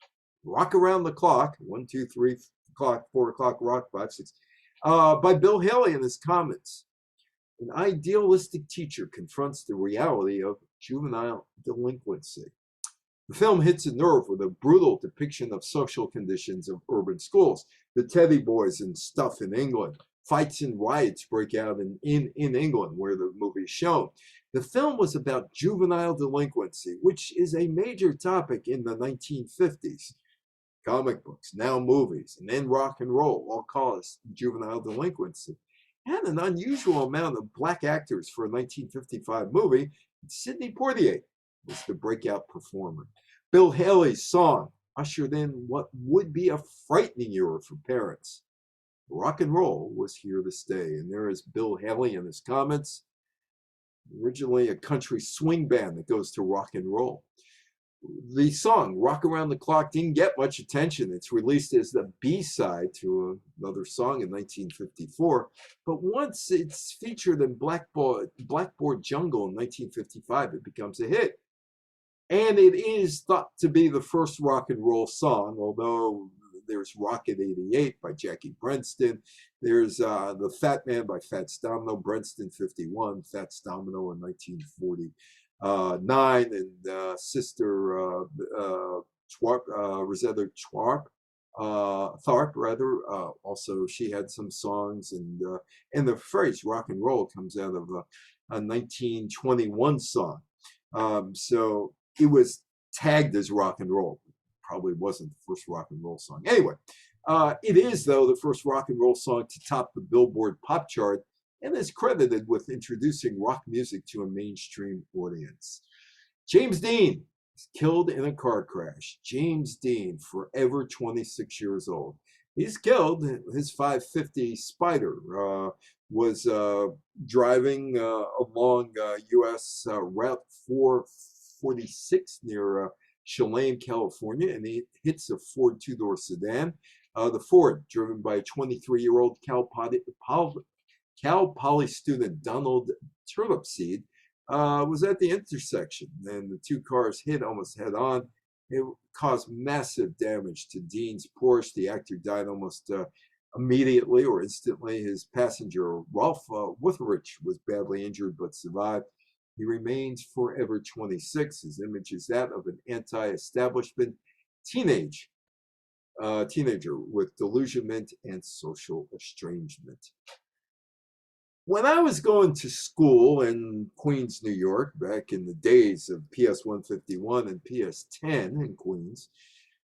Rock Around the Clock, 1, 2, 3 o'clock, 4 o'clock, rock, 5, 6, by Bill Haley in his comments. An idealistic teacher confronts the reality of juvenile delinquency. The film hits a nerve with a brutal depiction of social conditions of urban schools. The Teddy Boys and stuff in England. Fights and riots break out in England, where the movie is shown. The film was about juvenile delinquency, which is a major topic in the 1950s. Comic books, now movies, and then rock and roll all caused juvenile delinquency. And an unusual amount of black actors for a 1955 movie. Sidney Poitier was the breakout performer. Bill Haley's song ushered in what would be a frightening era for parents. rock and roll was here to stay. And there is Bill Haley in his comments. Originally a country swing band that goes to rock and roll. The song Rock Around the Clock didn't get much attention. It's released as the B-side to another song in 1954. But once it's featured in Blackboard Jungle in 1955, it becomes a hit. And it is thought to be the first rock and roll song, although there's Rocket 88 by Jackie Brenston. There's The Fat Man by Fats Domino, Brenston 51, Fats Domino in 1949, and Sister Rosetta Tharpe, rather. Also, she had some songs, and the phrase rock and roll comes out of a 1921 song. So it was tagged as rock and roll. Probably wasn't the first rock and roll song. Anyway, it is, though, the first rock and roll song to top the Billboard pop chart and is credited with introducing rock music to a mainstream audience. James Dean was killed in a car crash. James Dean, forever 26 years old. He's killed. His 550 Spider was driving along U.S. Route 446 near Chelan, California, and he hits a Ford two-door sedan. The Ford, driven by 23-year-old Cal Poly student Donald Turnipseed, was at the intersection, and the two cars hit almost head-on. It caused massive damage to Dean's Porsche. The actor died almost immediately or instantly. His passenger, Ralph Witherich, was badly injured but survived. He remains forever 26. His image is that of an anti-establishment teenager with delusionment and social estrangement. When I was going to school in Queens, New York, back in the days of PS 151 and PS 10 in Queens,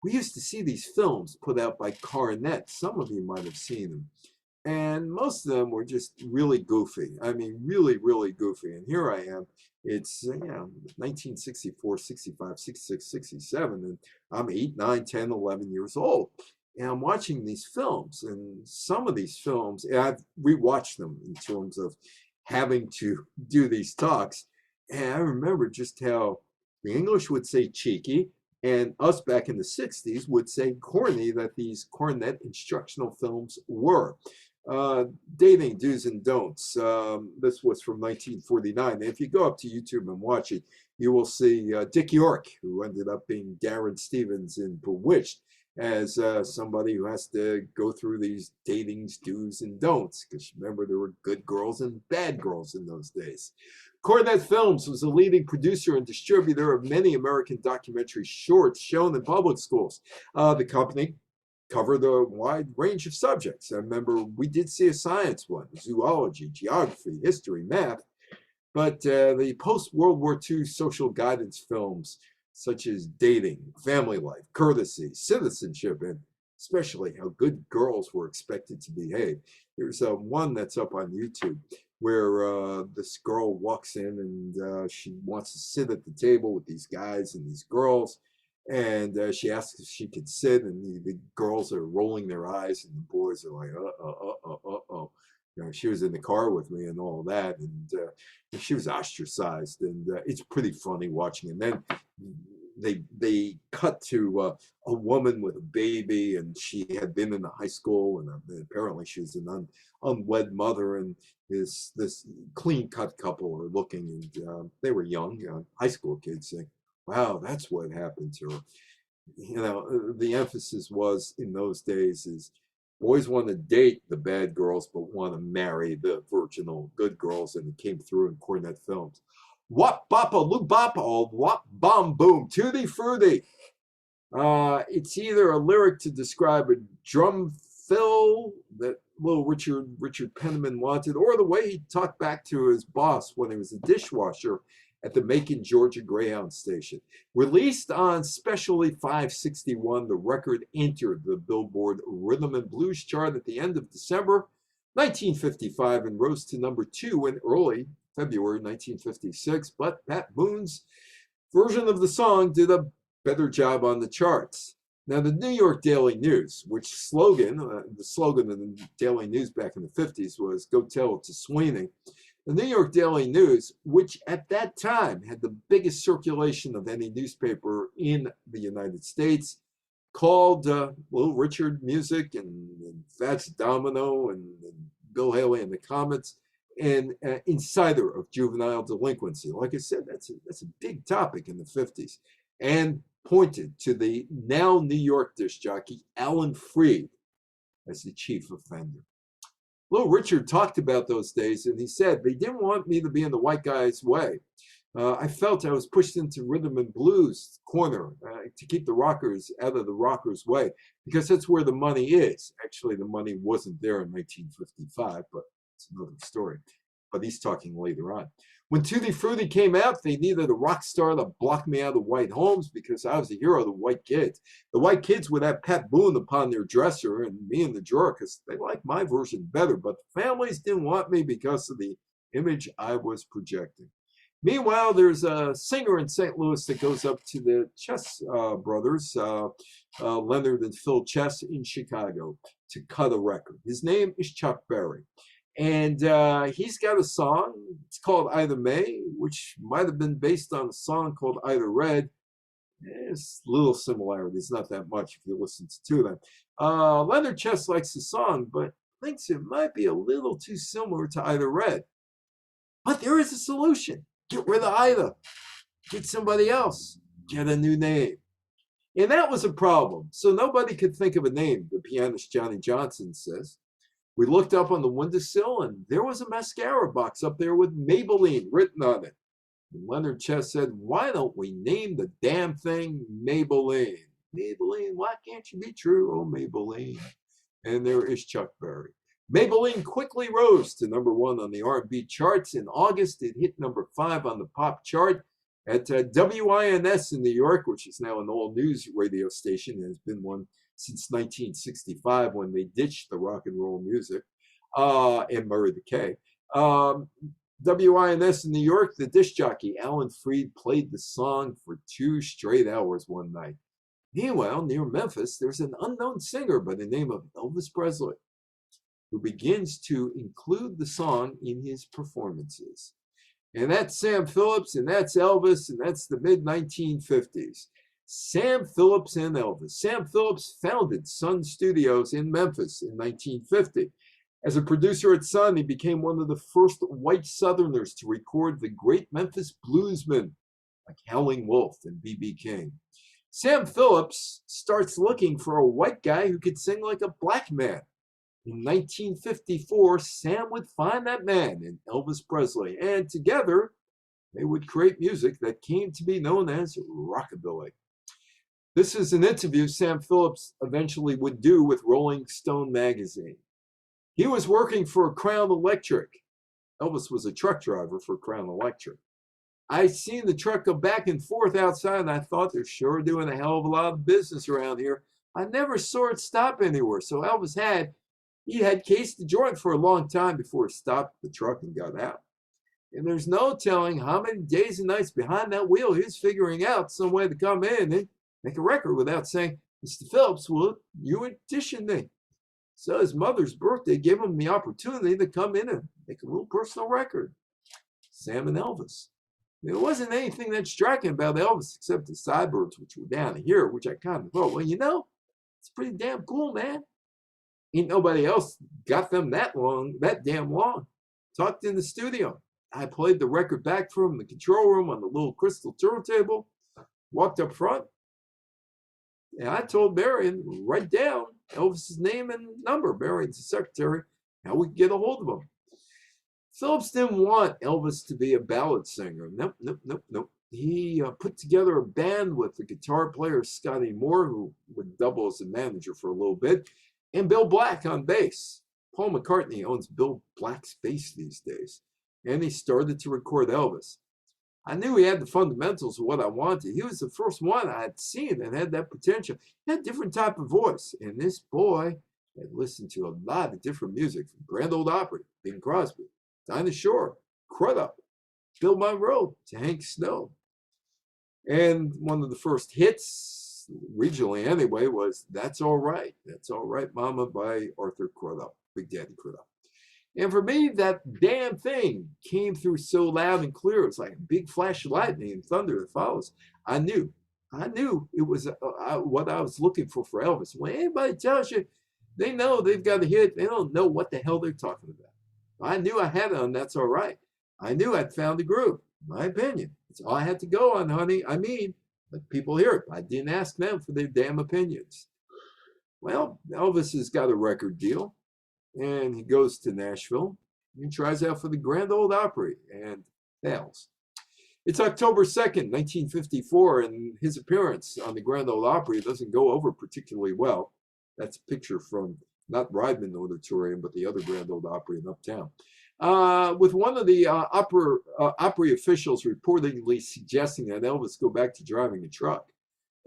we used to see these films put out by Coronet. Some of you might have seen them. And most of them were just really goofy. I mean, really, really goofy. And here I am. It's 1964, 65, 66, 67. And I'm 8, 9, 10, 11 years old. And I'm watching these films. And some of these films, and I've rewatched them in terms of having to do these talks. And I remember just how the English would say cheeky, and us back in the 60s would say corny that these Coronet instructional films were. Dating Do's and Don'ts. This was from 1949. And if you go up to YouTube and watch it, you will see Dick York, who ended up being Darren Stevens in Bewitched, as somebody who has to go through these datings, do's and don'ts. Because remember, there were good girls and bad girls in those days. Coronet Films was a leading producer and distributor of many American documentary shorts shown in public schools. The company covered a wide range of subjects. I remember we did see a science one, zoology, geography, history, math, but the post-World War II social guidance films such as dating, family life, courtesy, citizenship, and especially how good girls were expected to behave. There's one that's up on YouTube where this girl walks in and she wants to sit at the table with these guys and these girls. And she asks if she could sit, and the girls are rolling their eyes, and the boys are like, uh-oh. You know, she was in the car with me and all that, and she was ostracized, and it's pretty funny watching. And then they cut to a woman with a baby, and she had been in the high school, and apparently she was an unwed mother, and this clean-cut couple are looking, and they were young, high school kids, saying, wow, that's what happened to her. You know, the emphasis was in those days is boys want to date the bad girls, but want to marry the virginal good girls, and it came through in Coronet Films. Wop boppa loo boppa, wop bomb boom, tutti frutti. It's either a lyric to describe a drum fill that little Richard Penniman wanted, or the way he talked back to his boss when he was a dishwasher at the Macon, Georgia Greyhound station. Released on Specialty 561, the record entered the Billboard Rhythm and Blues chart at the end of December 1955 and rose to number 2 in early February 1956. But Pat Boone's version of the song did a better job on the charts. Now, the New York Daily News, which the slogan of the Daily News back in the 50s was "Go tell it to Sweeney." The New York Daily News, which at that time had the biggest circulation of any newspaper in the United States, called Little Richard music and Fats Domino and Bill Haley and the Comets an insider of juvenile delinquency. Like I said, that's a big topic in the 50s, and pointed to the now New York disc jockey Alan Freed as the chief offender. Little Richard talked about those days, and he said, they didn't want me to be in the white guy's way. I felt I was pushed into rhythm and blues corner to keep the rockers out of the rockers' way, because that's where the money is. Actually, the money wasn't there in 1955, but it's another story. But he's talking later on. When Tutti Frutti came out, they needed a rock star to block me out of white homes because I was a hero of the white kids. The white kids would have Pat Boone upon their dresser and me in the drawer because they liked my version better. But the families didn't want me because of the image I was projecting. Meanwhile, there's a singer in St. Louis that goes up to the Chess brothers, Leonard and Phil Chess in Chicago, to cut a record. His name is Chuck Berry. And he's got a song, it's called Ida May, which might have been based on a song called Ida Red. There's little similarities, not that much if you listen to them. Leonard Chess likes the song, but thinks it might be a little too similar to Ida Red. But there is a solution. Get rid of Ida. Get somebody else. Get a new name. And that was a problem. So nobody could think of a name, the pianist Johnny Johnson says. We looked up on the windowsill, and there was a mascara box up there with Maybelline written on it. And Leonard Chess said, why don't we name the damn thing Maybelline? Maybelline, why can't you be true? Oh, Maybelline. And there is Chuck Berry. Maybelline quickly rose to #1 on the R&B charts. In August, it hit #5 on the pop chart at WINS in New York, which is now an all-news radio station and has been one since 1965 when they ditched the rock and roll music and Murray the K. WINS in New York, the disc jockey Alan Freed played the song for 2 straight hours one night. Meanwhile, near Memphis, there's an unknown singer by the name of Elvis Presley who begins to include the song in his performances. And that's Sam Phillips, and that's Elvis, and that's the mid-1950s. Sam Phillips and Elvis. Sam Phillips founded Sun Studios in Memphis in 1950. As a producer at Sun, he became one of the first white Southerners to record the great Memphis bluesmen like Howlin' Wolf and B.B. King. Sam Phillips starts looking for a white guy who could sing like a black man. In 1954, Sam would find that man in Elvis Presley, and together they would create music that came to be known as rockabilly. This is an interview Sam Phillips eventually would do with Rolling Stone magazine. He was working for Crown Electric. Elvis was a truck driver for Crown Electric. I seen the truck go back and forth outside, and I thought they're sure doing a hell of a lot of business around here. I never saw it stop anywhere. So Elvis had cased the joint for a long time before he stopped the truck and got out. And there's no telling how many days and nights behind that wheel he was figuring out some way to come in and make a record without saying, Mr. Phillips, will you audition me? So his mother's birthday gave him the opportunity to come in and make a little personal record. Sam and Elvis. There wasn't anything that striking about Elvis except the sideburns, which were down here, which I kind of thought, well, you know, it's pretty damn cool, man. Ain't nobody else got them that damn long. Talked in the studio. I played the record back for him in the control room on the little crystal turntable. Walked up front. And I told Marian, write down Elvis's name and number. Marian's the secretary. How we could get a hold of him. Phillips didn't want Elvis to be a ballad singer. Nope. He put together a band with the guitar player Scotty Moore, who would double as a manager for a little bit, and Bill Black on bass. Paul McCartney owns Bill Black's bass these days. And he started to record Elvis. I knew he had the fundamentals of what I wanted. He was the first one I had seen that had that potential. He had a different type of voice. And this boy had listened to a lot of different music, from Grand Ole Opry, Bing Crosby, Dinah Shore, Crudup, Bill Monroe, to Hank Snow. And one of the first hits regionally anyway, was That's All Right. That's All Right, Mama by Arthur Crudup, Big Daddy Crudup. And for me, that damn thing came through so loud and clear. It was like a big flash of lightning and thunder that follows. I knew it was what I was looking for Elvis. When anybody tells you they know they've got a hit, they don't know what the hell they're talking about. I knew I had it on That's All Right. I knew I'd found the groove. My opinion. That's all I had to go on, honey. I mean, let people hear it. I didn't ask them for their damn opinions. Well, Elvis has got a record deal, and he goes to Nashville. He tries out for the Grand Ole Opry and fails. It's October 2nd, 1954, and his appearance on the Grand Ole Opry doesn't go over particularly well. That's a picture from not Ryman Auditorium, but the other Grand Ole Opry in Uptown. With one of the Opry officials reportedly suggesting that Elvis go back to driving a truck.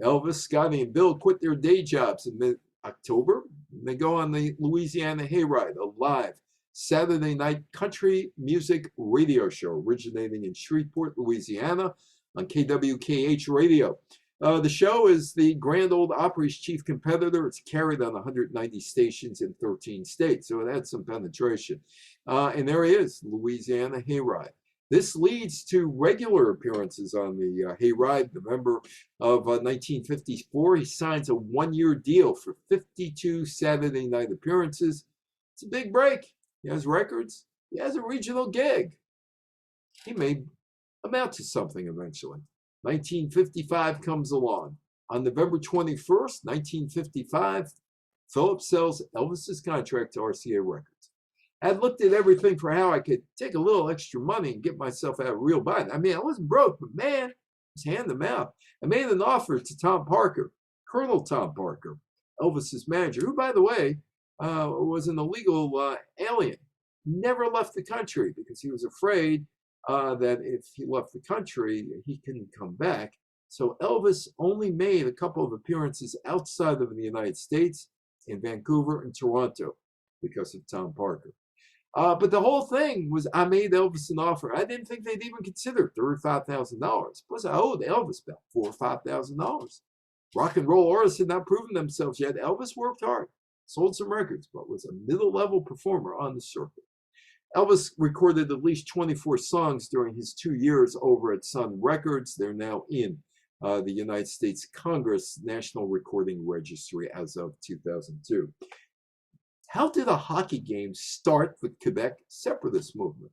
Elvis, Scotty, and Bill quit their day jobs in mid-October. They go on the Louisiana Hayride, a live Saturday night country music radio show originating in Shreveport, Louisiana on KWKH radio. The show is the Grand Ole Opry's chief competitor. It's carried on 190 stations in 13 states, so it had some penetration. And there he is, Louisiana Hayride. This leads to regular appearances on the Hayride. November of 1954, he signs a one-year deal for 52 Saturday night appearances. It's a big break. He has records. He has a regional gig. He may amount to something eventually. 1955 comes along. On November 21st, 1955, Phillips sells Elvis's contract to RCA Records. I had looked at everything for how I could take a little extra money and get myself out of real bind. I mean, I wasn't broke, but man, just hand them out. I made an offer to Tom Parker, Colonel Tom Parker, Elvis's manager, who, by the way, was an illegal alien. Never left the country because he was afraid that if he left the country, he couldn't come back. So Elvis only made a couple of appearances outside of the United States in Vancouver and Toronto because of Tom Parker. But the whole thing was I made Elvis an offer. I didn't think they'd even consider $35,000. Plus, I owed Elvis about $4,000 or $5,000. Rock and roll artists had not proven themselves yet. Elvis worked hard, sold some records, but was a middle-level performer on the circuit. Elvis recorded at least 24 songs during his 2 years over at Sun Records. They're now in the United States Congress National Recording Registry as of 2002. How did a hockey game start the Quebec separatist movement?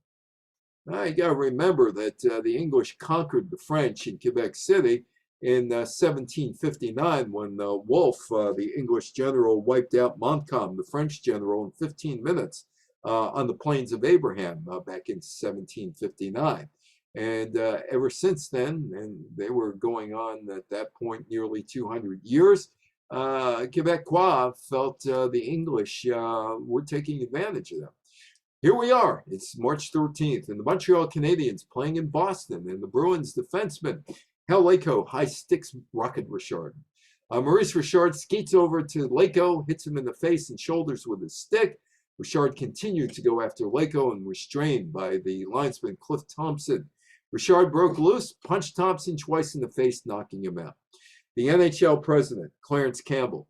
Now, you got to remember that the English conquered the French in Quebec City in 1759 when Wolfe, the English general, wiped out Montcalm, the French general, in 15 minutes on the plains of Abraham back in 1759. And ever since then, and they were going on at that point nearly 200 years, Quebecois felt the English were taking advantage of them. Here we are. It's March 13th, and the Montreal Canadiens playing in Boston, and the Bruins defenseman Hal Laco high sticks Rocket Richard. Maurice Richard skates over to Laco, hits him in the face and shoulders with his stick. Richard continued to go after Laco and restrained by the linesman Cliff Thompson. Richard broke loose, punched Thompson twice in the face, knocking him out. The NHL president, Clarence Campbell,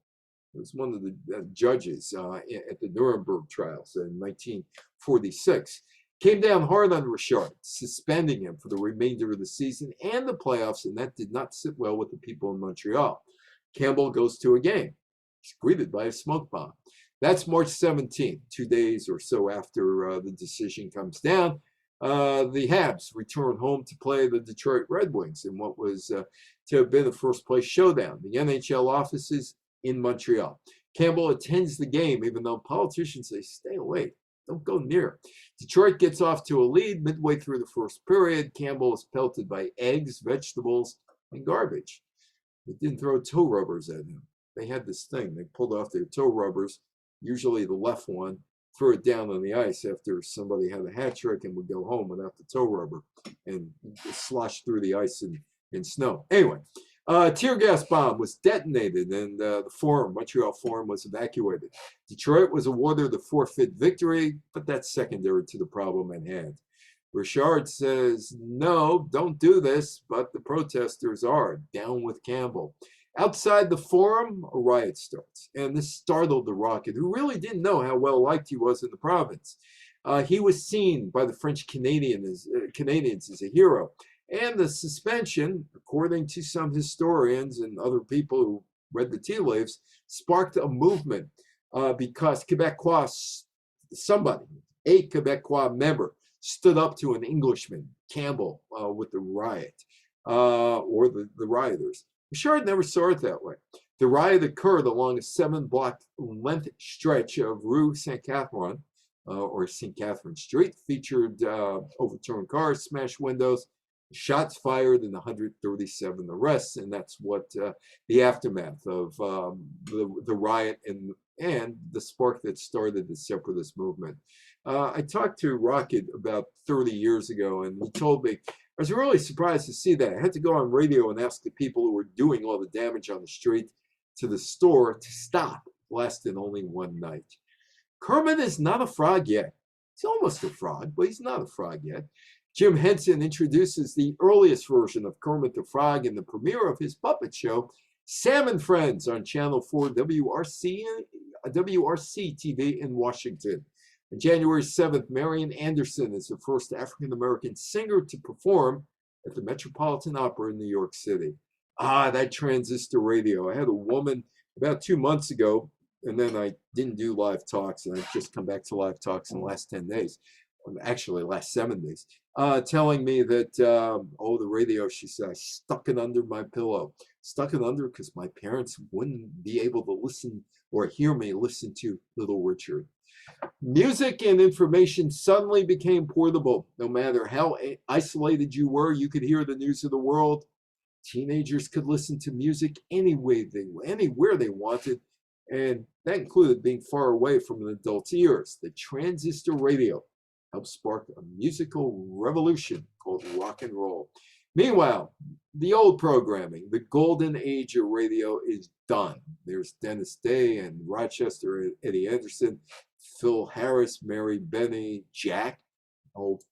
was one of the judges at the Nuremberg trials in 1946, came down hard on Richard, suspending him for the remainder of the season and the playoffs, and that did not sit well with the people in Montreal. Campbell goes to a game. He's greeted by a smoke bomb. That's March 17th, 2 days or so after the decision comes down. The Habs return home to play the Detroit Red Wings in what was to have been a first-place showdown. The NHL offices in Montreal. Campbell attends the game, even though politicians say, stay away, don't go near. Detroit gets off to a lead midway through the first period. Campbell is pelted by eggs, vegetables, and garbage. They didn't throw toe rubbers at him. They had this thing. They pulled off their toe rubbers, usually the left one, threw it down on the ice after somebody had a hat trick and would go home without the toe rubber and slosh through the ice and snow. Anyway, tear gas bomb was detonated and the Montreal Forum, was evacuated. Detroit was awarded a forfeit victory, but that's secondary to the problem at hand. Richard says, no, don't do this, but the protesters are down with Campbell. Outside the forum, a riot starts, and this startled the Rocket, who really didn't know how well liked he was in the province. He was seen by the French Canadians as a hero, and the suspension, according to some historians and other people who read the tea leaves, sparked a movement because a Quebecois member, stood up to an Englishman, Campbell, with the riot, or the rioters. Bouchard never saw it that way. The riot occurred along a 7-block length stretch of Rue Saint-Catherine, or St. Catherine Street, featured overturned cars, smashed windows, shots fired, and 137 arrests. And that's what the aftermath of the riot and the spark that started the separatist movement. I talked to Rocket about 30 years ago, and he told me, I was really surprised to see that. I had to go on radio and ask the people who were doing all the damage on the street to the store to stop. Lasted only one night. Kermit is not a frog yet. He's almost a frog, but he's not a frog yet. Jim Henson introduces the earliest version of Kermit the Frog in the premiere of his puppet show, Sam and Friends, on Channel 4 WRC TV in Washington. On January 7th, Marian Anderson is the first African-American singer to perform at the Metropolitan Opera in New York City. That transistor radio. I had a woman about 2 months ago, and then I didn't do live talks, and I've just come back to live talks in the last 10 days, actually last 7 days, telling me that, the radio, she said, I stuck it under my pillow. Stuck it under because my parents wouldn't be able to listen or hear me listen to Little Richard. Music and information suddenly became portable. No matter how isolated you were, you could hear the news of the world. Teenagers could listen to music anywhere they wanted, and that included being far away from an adult's ears. The transistor radio helped spark a musical revolution called rock and roll. Meanwhile, the old programming, the golden age of radio, is done. There's Dennis Day and Rochester Eddie Anderson, Phil Harris, Mary Benny, Jack,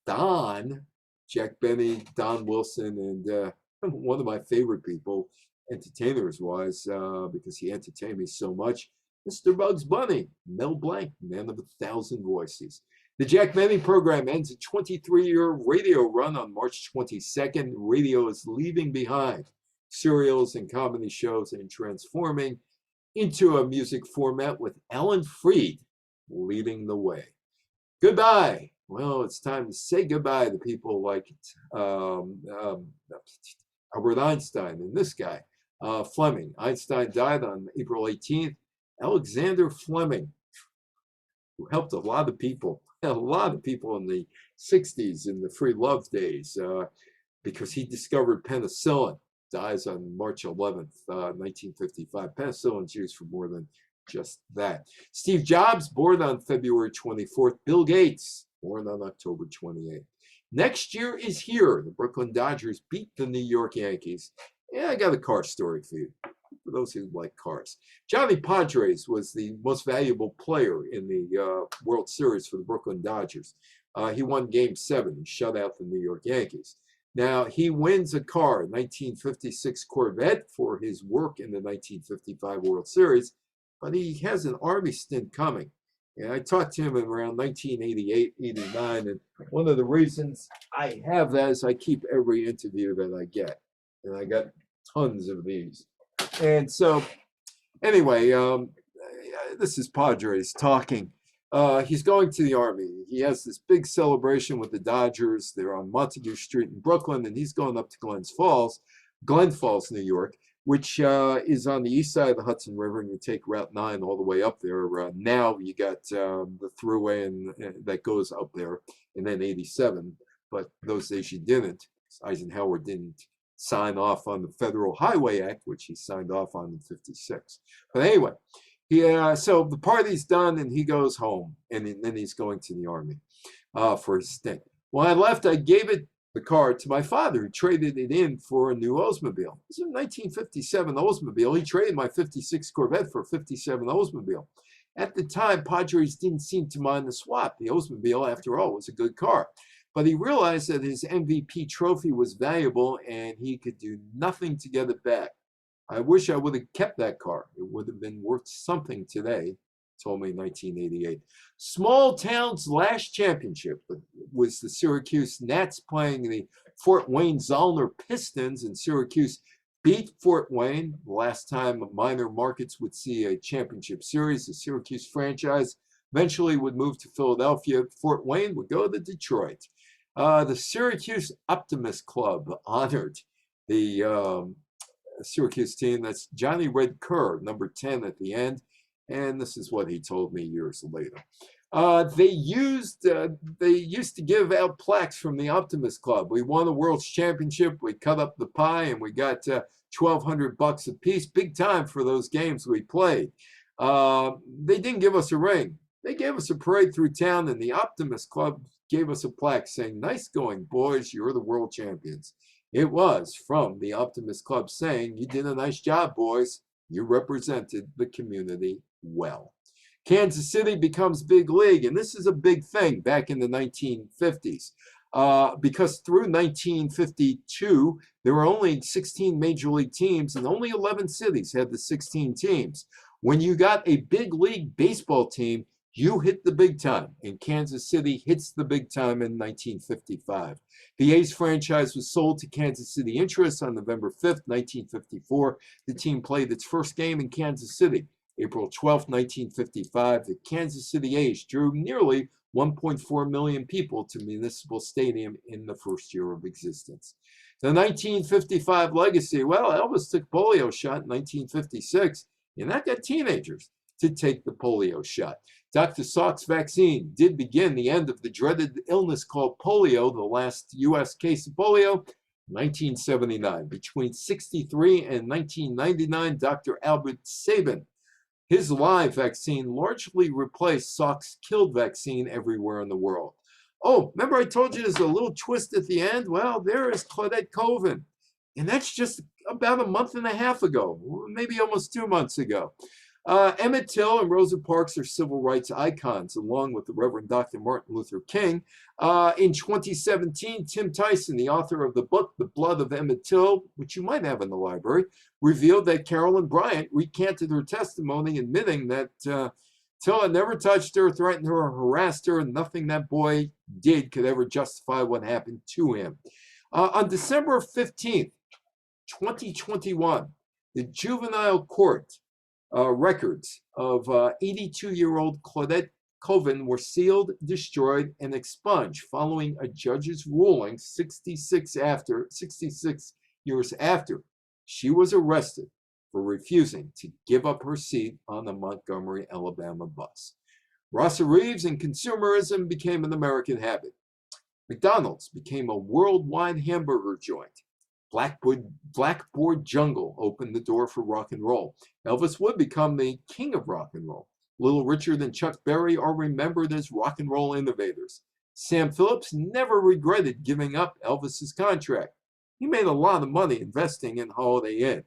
Don, Jack Benny, Don Wilson, and one of my favorite people, entertainers-wise, because he entertained me so much, Mr. Bugs Bunny, Mel Blanc, man of 1,000 voices. The Jack Benny program ends a 23-year radio run on March 22nd. Radio is leaving behind serials and comedy shows and transforming into a music format with Alan Freed leading the way. Goodbye. Well, it's time to say goodbye to people like Albert Einstein and this guy, Fleming. Einstein died on April 18th. Alexander Fleming, who helped a lot of people in the 60s in the free love days, because he discovered penicillin, dies on March 11th, 1955. Penicillin's used for more than just that. Steve Jobs, born on February 24th. Bill Gates, born on October 28th. Next year is here. The Brooklyn Dodgers beat the New York Yankees. Yeah, I got a car story for you, for those who like cars. Johnny Padres was the most valuable player in the World Series for the Brooklyn Dodgers. He won Game 7. He shut out the New York Yankees. Now, he wins a car, a 1956 Corvette, for his work in the 1955 World Series, but he has an Army stint coming. And I talked to him in around 1988, 89, and one of the reasons I have that is I keep every interview that I get, and I got tons of these. And so, anyway, this is Padres talking. He's going to the Army. He has this big celebration with the Dodgers. They're on Montague Street in Brooklyn, and he's going up to Glen Falls, New York, which is on the east side of the Hudson River, and you take Route 9 all the way up there. Now you got the thruway and that goes up there, and then 87. But those days you didn't. Eisenhower didn't sign off on the Federal Highway Act, which he signed off on in 56. But anyway, so the party's done, and he goes home, and then he's going to the Army for his stint. When I left, I gave the car to my father, who traded it in for a new Oldsmobile. It's a 1957 Oldsmobile. He traded my 56 Corvette for a 57 Oldsmobile. At the time, Padres didn't seem to mind the swap. The Oldsmobile, after all, was a good car. But he realized that his MVP trophy was valuable, and he could do nothing to get it back. I wish I would have kept that car. It would have been worth something today. Told me 1988. Small Town's last championship was the Syracuse Nats playing the Fort Wayne Zollner Pistons, and Syracuse beat Fort Wayne. The last time minor markets would see a championship series. The Syracuse franchise eventually would move to Philadelphia. Fort Wayne would go to Detroit. The Syracuse Optimist Club honored the Syracuse team. That's Johnny Red Kerr, number 10 at the end. And this is what he told me years later. They used to give out plaques from the Optimist Club. We won the World's Championship. We cut up the pie, and we got $1,200 a piece. Big time for those games we played. They didn't give us a ring. They gave us a parade through town, and the Optimist Club gave us a plaque saying, "Nice going, boys. You're the world champions." It was from the Optimist Club saying, "You did a nice job, boys. You represented the community well." Kansas City becomes big league, and this is a big thing back in the 1950s because through 1952, there were only 16 major league teams, and only 11 cities had the 16 teams. When you got a big league baseball team, you hit the big time, and Kansas City hits the big time in 1955. The A's franchise was sold to Kansas City interests on November 5th, 1954. The team played its first game in Kansas City. April 12, 1955, the Kansas City A's drew nearly 1.4 million people to Municipal Stadium in the first year of existence. The 1955 legacy, well, Elvis took polio shot in 1956, and that got teenagers to take the polio shot. Dr. Salk's vaccine did begin the end of the dreaded illness called polio, the last U.S. case of polio, 1979. Between 63 and 1999, Dr. Albert Sabin, his live vaccine largely replaced Salk's killed vaccine everywhere in the world. Oh, remember I told you there's a little twist at the end? Well, there is Claudette Colvin. And that's just about a month and a half ago, maybe almost 2 months ago. Emmett Till and Rosa Parks are civil rights icons, along with the Reverend Dr. Martin Luther King. In 2017, Tim Tyson, the author of the book, The Blood of Emmett Till, which you might have in the library, revealed that Carolyn Bryant recanted her testimony, admitting that Till had never touched her, threatened her, or harassed her, and nothing that boy did could ever justify what happened to him. On December 15th, 2021, the juvenile court records of 82-year-old Claudette Colvin were sealed, destroyed, and expunged following a judge's ruling 66 years after she was arrested for refusing to give up her seat on the Montgomery, Alabama bus. Rasa Reeves and consumerism became an American habit. McDonald's became a worldwide hamburger joint. Blackboard Jungle opened the door for rock and roll. Elvis would become the king of rock and roll. Little Richard and Chuck Berry are remembered as rock and roll innovators. Sam Phillips never regretted giving up Elvis's contract. He made a lot of money investing in Holiday Inn.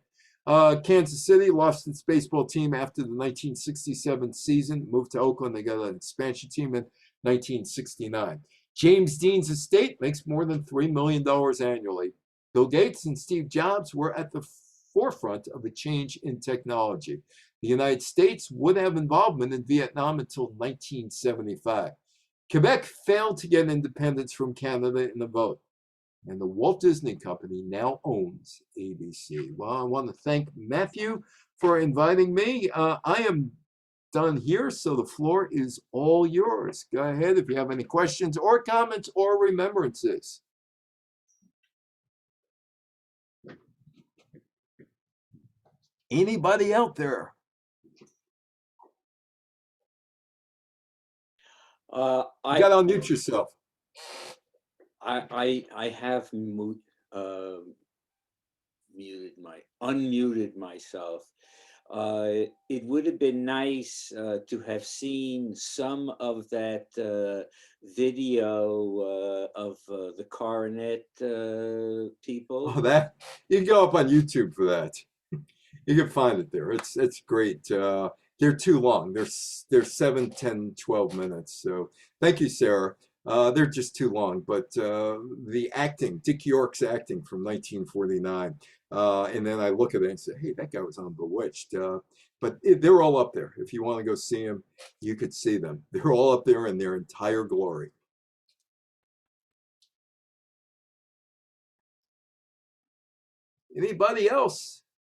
Kansas City lost its baseball team after the 1967 season, moved to Oakland. They got an expansion team in 1969. James Dean's estate makes more than $3 million annually. Bill Gates and Steve Jobs were at the forefront of a change in technology. The United States would have involvement in Vietnam until 1975. Quebec failed to get independence from Canada in the vote, and the Walt Disney Company now owns ABC. Well, I want to thank Matthew for inviting me. I am done here, so the floor is all yours. Go ahead if you have any questions or comments or remembrances. Anybody out there? You got to unmute yourself. I have unmuted myself. It would have been nice to have seen some of that video of the coronet people. Oh, that you can go up on YouTube for that. You can find it there. It's great. They're too long. They're 7, 10, 12 minutes. So thank you, Sarah. They're just too long, but the acting, Dick York's acting from 1949, and then I look at it and say, hey, that guy was on Bewitched. But they're all up there. If you want to go see them, you could see them. They're all up there in their entire glory. Anybody else?